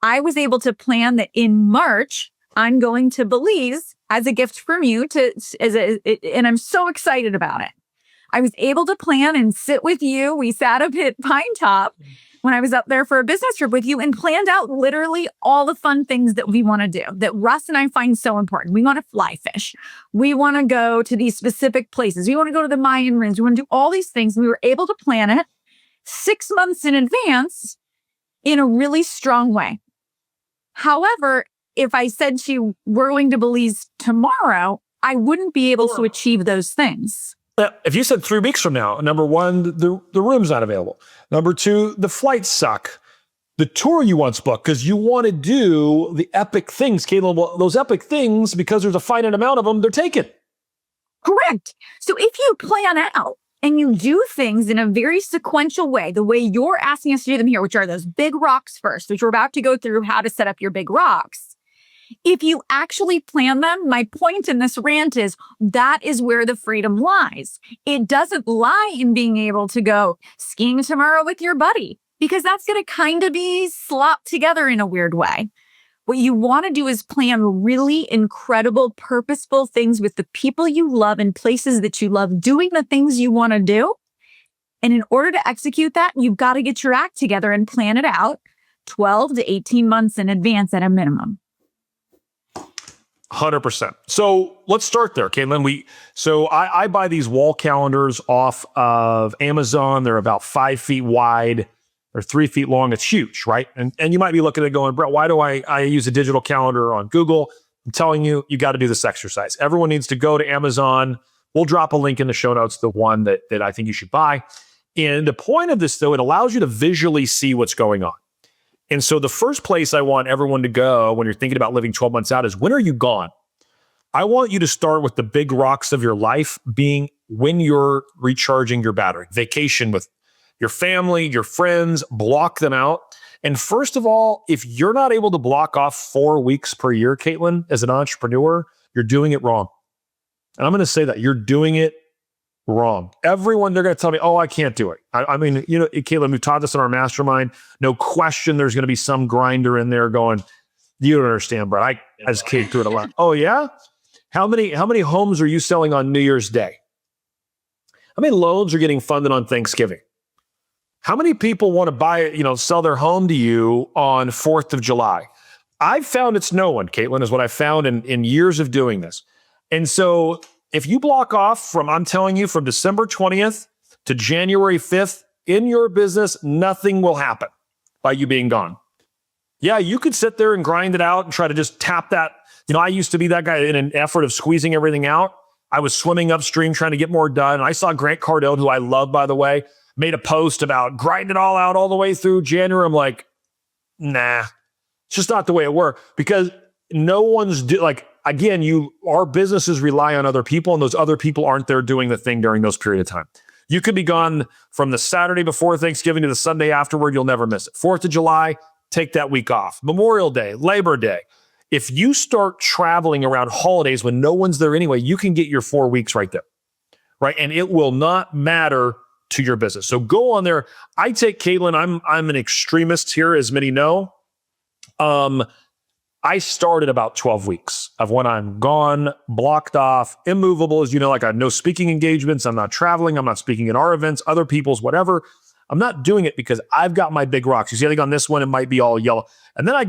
I was able to plan that in March, I'm going to Belize as a gift from you and I'm so excited about it. I was able to plan and sit with you. We sat up at Pine Top when I was up there for a business trip with you and planned out literally all the fun things that we want to do, that Russ and I find so important. We want to fly fish. We want to go to these specific places. We want to go to the Mayan ruins. We want to do all these things. We were able to plan it 6 months in advance in a really strong way. However, if I said to you, we're going to Belize tomorrow, I wouldn't be able to achieve those things. If you said 3 weeks from now, number one, the room's not available. Number two, the flights suck. The tour you once booked, because you want to do the epic things, Katelyn, well, those epic things, because there's a finite amount of them, they're taken. Correct. So if you plan out and you do things in a very sequential way, the way you're asking us to do them here, which are those big rocks first, which we're about to go through how to set up your big rocks. If you actually plan them, my point in this rant is that is where the freedom lies. It doesn't lie in being able to go skiing tomorrow with your buddy, because that's going to kind of be slopped together in a weird way. What you want to do is plan really incredible, purposeful things with the people you love and places that you love, doing the things you want to do. And in order to execute that, you've got to get your act together and plan it out 12 to 18 months in advance at a minimum. 100%. So let's start there, Katelyn. I buy these wall calendars off of Amazon. They're about 5 feet wide or 3 feet long. It's huge, right? And you might be looking at it going, Brett, why do I use a digital calendar on Google? I'm telling you, you got to do this exercise. Everyone needs to go to Amazon. We'll drop a link in the show notes, the one that I think you should buy. And the point of this, though, it allows you to visually see what's going on. And so the first place I want everyone to go when you're thinking about living 12 months out is, when are you gone? I want you to start with the big rocks of your life being when you're recharging your battery. Vacation with your family, your friends, block them out. And first of all, if you're not able to block off 4 weeks per year, Katelyn, as an entrepreneur, you're doing it wrong. And I'm going to say that you're doing it wrong. Everyone, they're going to tell me, oh, I can't do it. I mean, Katelyn, we've taught this in our mastermind. No question there's going to be some grinder in there going, you don't understand, bro. I just can't do it a lot. Oh, yeah? How many homes are you selling on New Year's Day? How many loans are getting funded on Thanksgiving? How many people want to buy, sell their home to you on 4th of July? I've found it's no one, Katelyn, is what I found in years of doing this. And so if you block off I'm telling you, from December 20th to January 5th in your business, nothing will happen by you being gone. Yeah, you could sit there and grind it out and try to just tap that. I used to be that guy in an effort of squeezing everything out. I was swimming upstream trying to get more done. And I saw Grant Cardone, who I love, by the way, made a post about grinding it all out all the way through January. I'm like, nah, it's just not the way it works, because no one's again, our businesses rely on other people, and those other people aren't there doing the thing during those period of time. You could be gone from the Saturday before Thanksgiving to the Sunday afterward. You'll never miss it. 4th of July, take that week off. Memorial Day, Labor Day. If you start traveling around holidays when no one's there anyway, you can get your 4 weeks right there, right? And it will not matter to your business. So go on there. I take Katelyn. I'm an extremist here, as many know. I started about 12 weeks of when I'm gone, blocked off, immovable, as you know, like I have no speaking engagements. I'm not traveling. I'm not speaking at our events, other people's, whatever. I'm not doing it because I've got my big rocks. You see, I think on this one, it might be all yellow. And then I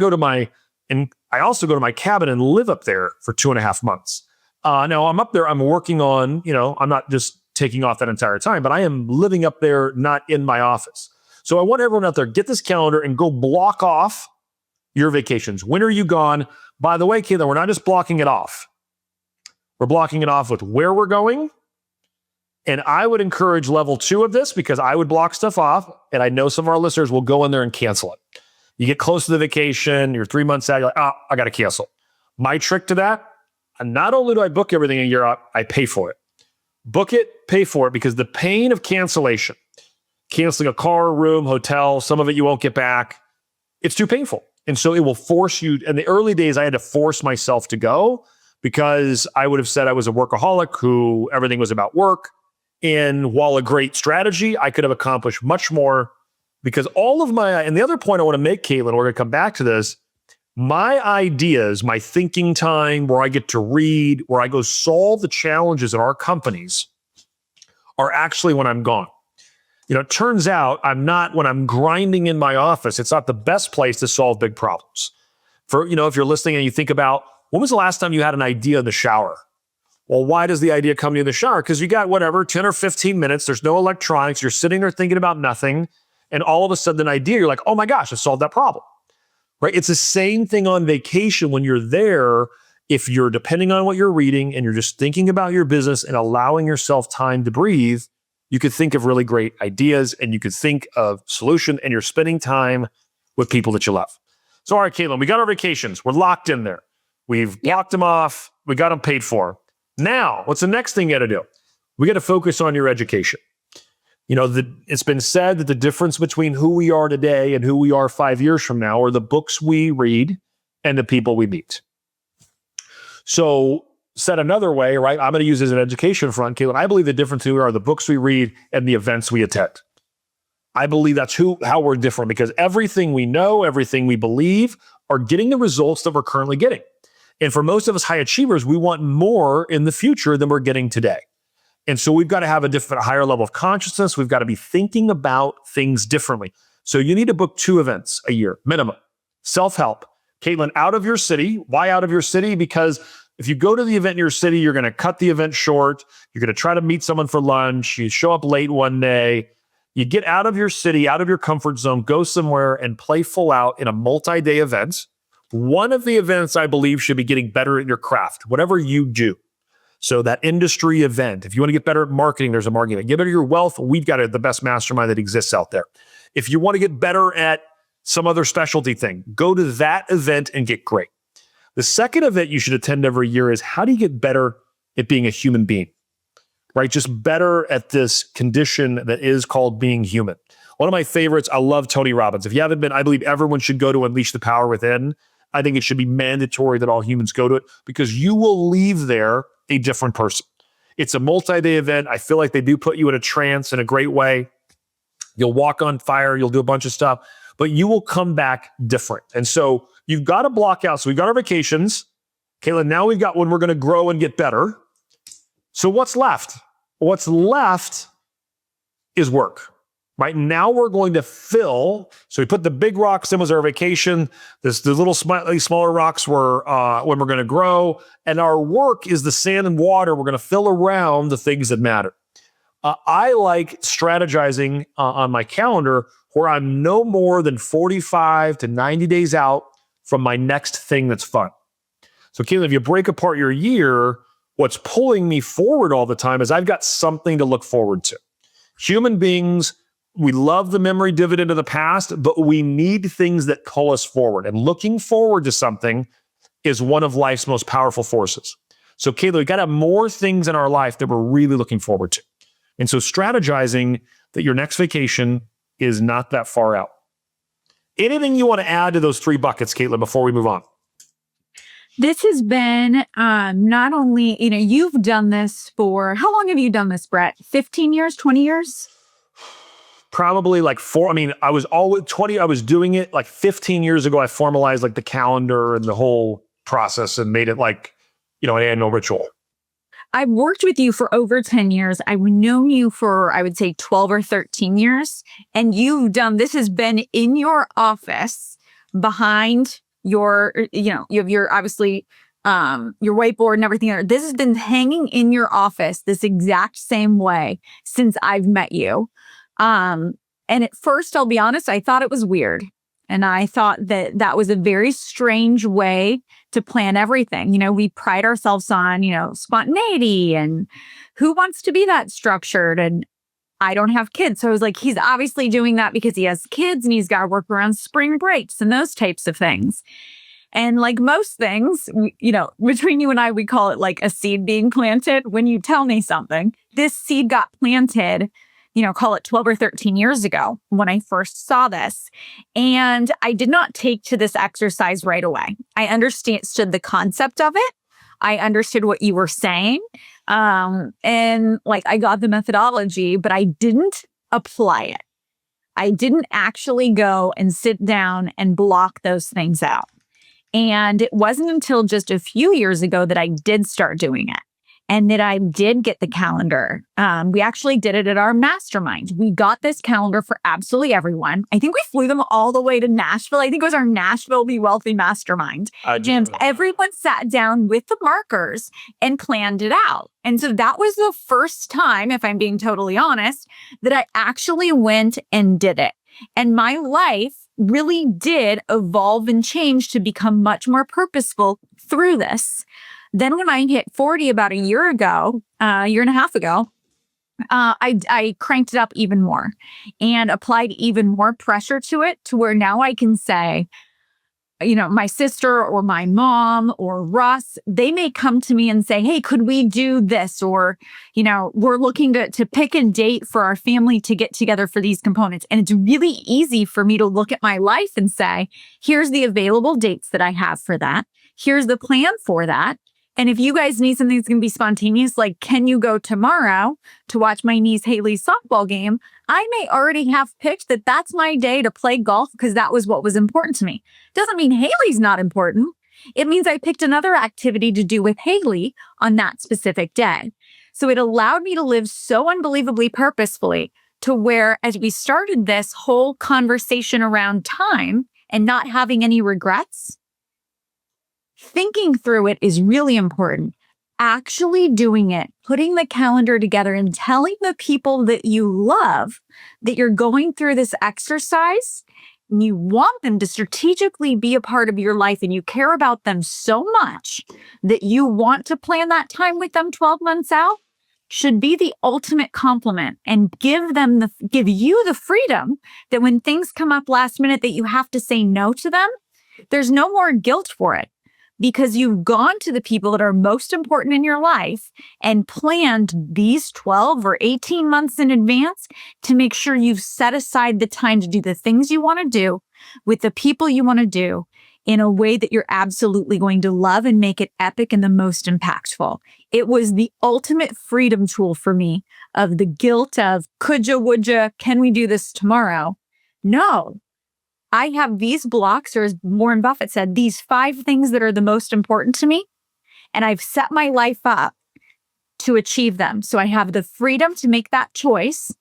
also go to my cabin and live up there for 2.5 months. Now I'm up there, I'm working on, I'm not just taking off that entire time, but I am living up there, not in my office. So I want everyone out there, get this calendar and go block off your vacations. When are you gone? By the way, Katelyn, we're not just blocking it off. We're blocking it off with where we're going. And I would encourage level 2 of this, because I would block stuff off, and I know some of our listeners will go in there and cancel it. You get close to the vacation, you're 3 months out, you're like, I got to cancel. My trick to that, and not only do I book everything a year out, I pay for it. Book it, pay for it, because the pain of cancellation, canceling a car, room, hotel, some of it you won't get back, it's too painful. And so it will force you. In the early days, I had to force myself to go, because I would have said I was a workaholic who everything was about work. And while a great strategy, I could have accomplished much more, because all of and the other point I want to make, Katelyn, we're going to come back to this, my ideas, my thinking time, where I get to read, where I go solve the challenges in our companies, are actually when I'm gone. It turns out when I'm grinding in my office, it's not the best place to solve big problems. If you're listening and you think about, when was the last time you had an idea in the shower? Well, why does the idea come to you in the shower? Because you got 10 or 15 minutes. There's no electronics. You're sitting there thinking about nothing. And all of a sudden, an idea, you're like, oh my gosh, I solved that problem, right? It's the same thing on vacation when you're there. If you're depending on what you're reading and you're just thinking about your business and allowing yourself time to breathe, you could think of really great ideas, and you could think of solution, and you're spending time with people that you love. So, all right, Katelyn, we got our vacations. We're locked in there. We've blocked them off. We got them paid for. Now, what's the next thing you got to do? We got to focus on your education. It's been said that the difference between who we are today and who we are 5 years from now are the books we read and the people we meet. So, said another way, right? I'm going to use it as an education front, Katelyn. I believe the difference here are the books we read and the events we attend. I believe that's how we're different, because everything we know, everything we believe are getting the results that we're currently getting. And for most of us high achievers, we want more in the future than we're getting today. And so we've got to have a higher level of consciousness. We've got to be thinking about things differently. So you need to book 2 events a year, minimum. Self-help. Katelyn, out of your city. Why out of your city? Because if you go to the event in your city, you're going to cut the event short. You're going to try to meet someone for lunch. You show up late one day. You get out of your city, out of your comfort zone, go somewhere and play full out in a multi-day event. One of the events, I believe, should be getting better at your craft, whatever you do. So that industry event, if you want to get better at marketing, there's a marketing event. Get better at your wealth, we've got the best mastermind that exists out there. If you want to get better at some other specialty thing, go to that event and get great. The second event you should attend every year is, how do you get better at being a human being, right? Just better at this condition that is called being human. One of my favorites, I love Tony Robbins. If you haven't been, I believe everyone should go to Unleash the Power Within. I think it should be mandatory that all humans go to it, because you will leave there a different person. It's a multi-day event. I feel like they do put you in a trance in a great way. You'll walk on fire. You'll do a bunch of stuff, but you will come back different. And so you've got to block out. So we've got our vacations. Katelyn, now we've got when we're going to grow and get better. So what's left? What's left is work. Right now we're going to fill. So we put the big rocks in was our vacation. The little slightly smaller rocks were when we're going to grow. And our work is the sand and water we're going to fill around the things that matter. I like strategizing on my calendar where I'm no more than 45 to 90 days out from my next thing that's fun. So Katelyn, if you break apart your year, What's pulling me forward all the time is I've got something to look forward to. Human beings, we love the memory dividend of the past, but we need things that pull us forward. And looking forward to something is one of life's most powerful forces. So Kayla, we got to have more things in our life that we're really looking forward to. And so strategizing that your next vacation is not that far out. Anything you want to add to those 3 buckets, Kayla, before we move on? This has been not only, you've done this for, how long have you done this, Brett? 15 years, 20 years? Probably like 4. I mean, I was always 20. I was doing it like 15 years ago. I formalized like the calendar and the whole process and made it like, an annual ritual. I've worked with you for over 10 years. I've known you for, I would say 12 or 13 years. And this has been in your office behind your, you have your, obviously, your whiteboard and everything. This has been hanging in your office this exact same way since I've met you. And at first, I'll be honest, I thought it was weird. And I thought that was a very strange way to plan everything. We pride ourselves on, spontaneity and who wants to be that structured. And I don't have kids. So I was like, he's obviously doing that because he has kids and he's got to work around spring breaks and those types of things. And like most things, between you and I, we call it like a seed being planted. When you tell me something, this seed got planted, call it 12 or 13 years ago when I first saw this. And I did not take to this exercise right away. I understood the concept of it. I understood what you were saying. And like I got the methodology, but I didn't apply it. I didn't actually go and sit down and block those things out. And it wasn't until just a few years ago that I did start doing it. And that I did get the calendar. We actually did it at our mastermind. We got this calendar for absolutely everyone. I think we flew them all the way to Nashville. I think it was our Nashville Be Wealthy Mastermind. James, everyone sat down with the markers and planned it out. And so that was the first time, if I'm being totally honest, that I actually went and did it. And my life really did evolve and change to become much more purposeful through this. Then when I hit 40 about a year and a half ago, I cranked it up even more and applied even more pressure to it to where now I can say, my sister or my mom or Russ, they may come to me and say, hey, could we do this? Or, we're looking to pick a date for our family to get together for these components. And it's really easy for me to look at my life and say, here's the available dates that I have for that. Here's the plan for that. And if you guys need something that's going to be spontaneous, like, can you go tomorrow to watch my niece Haley's softball game? I may already have picked that that's my day to play golf because that was what was important to me. Doesn't mean Haley's not important. It means I picked another activity to do with Haley on that specific day. So it allowed me to live so unbelievably purposefully to where, as we started this whole conversation around time and not having any regrets, thinking through it is really important. Actually doing it, putting the calendar together and telling the people that you love that you're going through this exercise and you want them to strategically be a part of your life and you care about them so much that you want to plan that time with them 12 months out should be the ultimate compliment and give you the freedom that when things come up last minute that you have to say no to them, there's no more guilt for it. Because you've gone to the people that are most important in your life and planned these 12 or 18 months in advance to make sure you've set aside the time to do the things you want to do with the people you want to do in a way that you're absolutely going to love and make it epic and the most impactful. It was the ultimate freedom tool for me of the guilt of could ya, would ya, can we do this tomorrow? No. I have these blocks, or as Warren Buffett said, these 5 things that are the most important to me, and I've set my life up to achieve them. So I have the freedom to make that choice,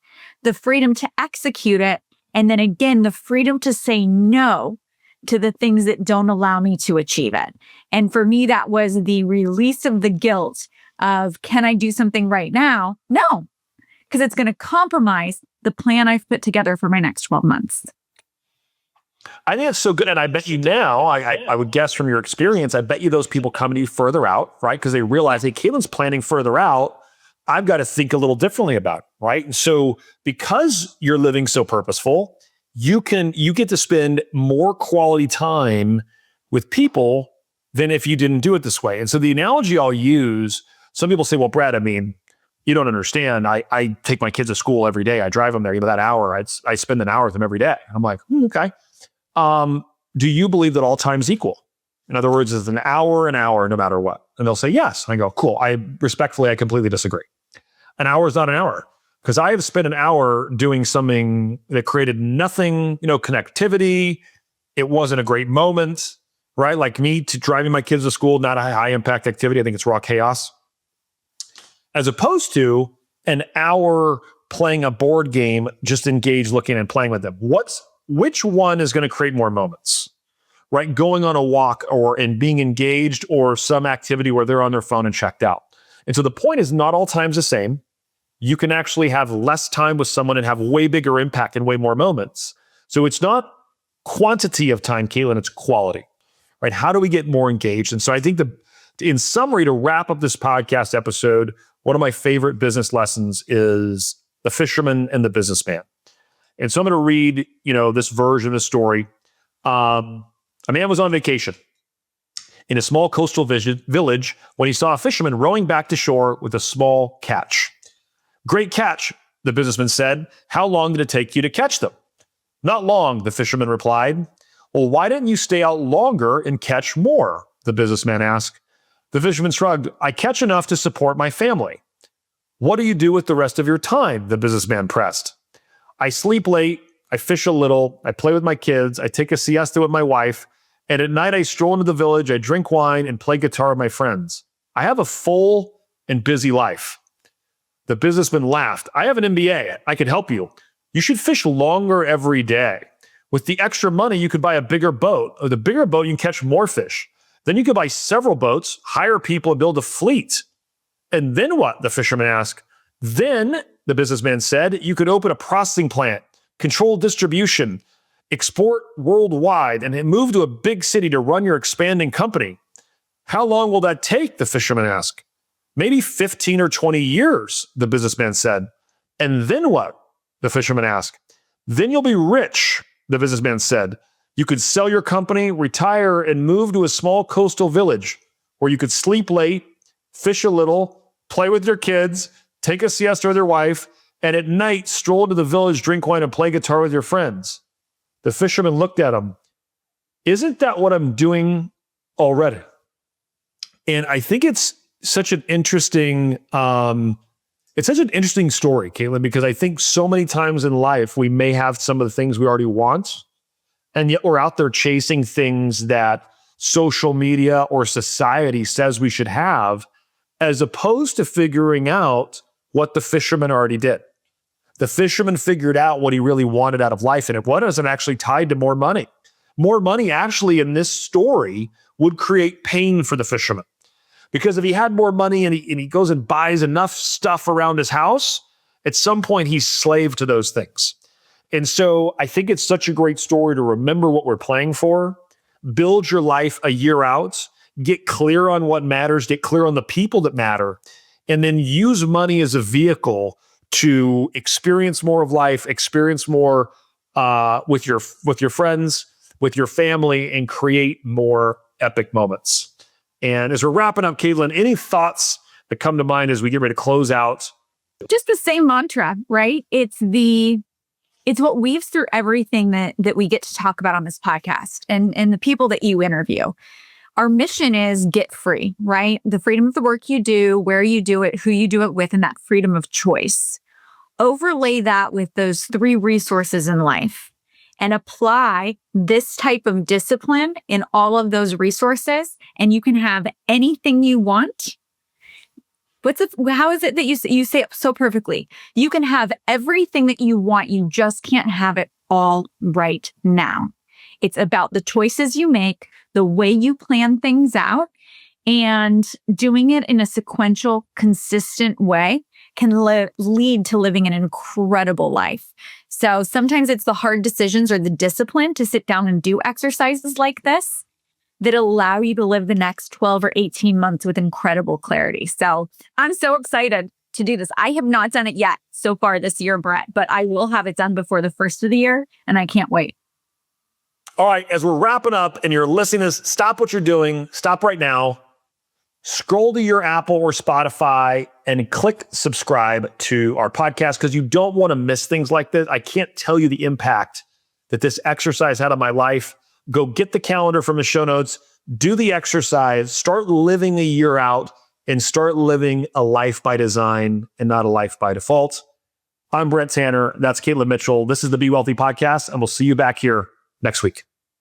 the freedom to execute it, and then again, the freedom to say no to the things that don't allow me to achieve it. And for me, that was the release of the guilt of, can I do something right now? No, because it's going to compromise the plan I've put together for my next 12 months. I think it's so good. And I bet you now, I would guess from your experience, I bet you those people come to you further out, right? Because they realize, hey, Katelyn's planning further out. I've got to think a little differently about it, right? And so because you're living so purposeful, you get to spend more quality time with people than if you didn't do it this way. And so the analogy I'll use, some people say, well, Brad, I mean, you don't understand. I take my kids to school every day. I drive them there. That hour, I spend an hour with them every day. I'm like, okay. Do you believe that all time's equal? In other words, is an hour, no matter what? And they'll say, yes. And I go, cool. I completely disagree. An hour is not an hour, because I have spent an hour doing something that created nothing, connectivity. It wasn't a great moment, right? Like me driving my kids to school, not a high impact activity. I think it's raw chaos. As opposed to an hour playing a board game, just engaged, looking and playing with them. Which one is going to create more moments, right? Going on a walk and being engaged, or some activity where they're on their phone and checked out. And so the point is, not all time's the same. You can actually have less time with someone and have way bigger impact and way more moments. So it's not quantity of time, Katelyn, it's quality, right? How do we get more engaged? And so I think in summary, to wrap up this podcast episode, one of my favorite business lessons is the fisherman and the businessman. And so I'm going to read, this version of the story. A man was on vacation in a small coastal village when he saw a fisherman rowing back to shore with a small catch. Great catch, the businessman said. How long did it take you to catch them? Not long, the fisherman replied. Well, why didn't you stay out longer and catch more? The businessman asked. The fisherman shrugged. I catch enough to support my family. What do you do with the rest of your time? The businessman pressed. I sleep late, I fish a little, I play with my kids, I take a siesta with my wife, and at night I stroll into the village, I drink wine and play guitar with my friends. I have a full and busy life. The businessman laughed. I have an MBA. I could help you. You should fish longer every day. With the extra money, you could buy a bigger boat. With a bigger boat, you can catch more fish. Then you could buy several boats, hire people, and build a fleet. And then what? The fisherman asked. Then, the businessman said, you could open a processing plant, control distribution, export worldwide, and move to a big city to run your expanding company. How long will that take? The fisherman asked. Maybe 15 or 20 years, the businessman said. And then what? The fisherman asked. Then you'll be rich, the businessman said. You could sell your company, retire, and move to a small coastal village where you could sleep late, fish a little, play with your kids, take a siesta with your wife, and at night stroll to the village, drink wine, and play guitar with your friends. The fisherman looked at him. Isn't that what I'm doing already? And I think it's such an interesting, story, Katelyn, because I think so many times in life we may have some of the things we already want, and yet we're out there chasing things that social media or society says we should have, as opposed to figuring out what the fisherman already did. The fisherman figured out what he really wanted out of life, and it wasn't actually tied to more money. More money actually in this story would create pain for the fisherman. Because if he had more money and he goes and buys enough stuff around his house, at some point he's slave to those things. And so I think it's such a great story to remember what we're playing for, build your life a year out, get clear on what matters, get clear on the people that matter, and then use money as a vehicle to experience more of life, experience more with your friends, with your family, and create more epic moments. And as we're wrapping up, Katelyn, any thoughts that come to mind as we get ready to close out? Just the same mantra, right? It's what weaves through everything that we get to talk about on this podcast and the people that you interview. Our mission is get free, right? The freedom of the work you do, where you do it, who you do it with, and that freedom of choice. Overlay that with those 3 resources in life and apply this type of discipline in all of those resources, and you can have anything you want. How is it that you say it so perfectly? You can have everything that you want. You just can't have it all right now. It's about the choices you make, the way you plan things out, and doing it in a sequential, consistent way can lead to living an incredible life. So sometimes it's the hard decisions or the discipline to sit down and do exercises like this that allow you to live the next 12 or 18 months with incredible clarity. So I'm so excited to do this. I have not done it yet so far this year, Brett, but I will have it done before the first of the year, and I can't wait. All right, as we're wrapping up and you're listening to this, stop what you're doing. Stop right now. Scroll to your Apple or Spotify and click subscribe to our podcast because you don't want to miss things like this. I can't tell you the impact that this exercise had on my life. Go get the calendar from the show notes, do the exercise, start living a year out, and start living a life by design and not a life by default. I'm Brett Tanner. That's Katelyn Mitchell. This is the Be Wealthy Podcast, and we'll see you back here next week.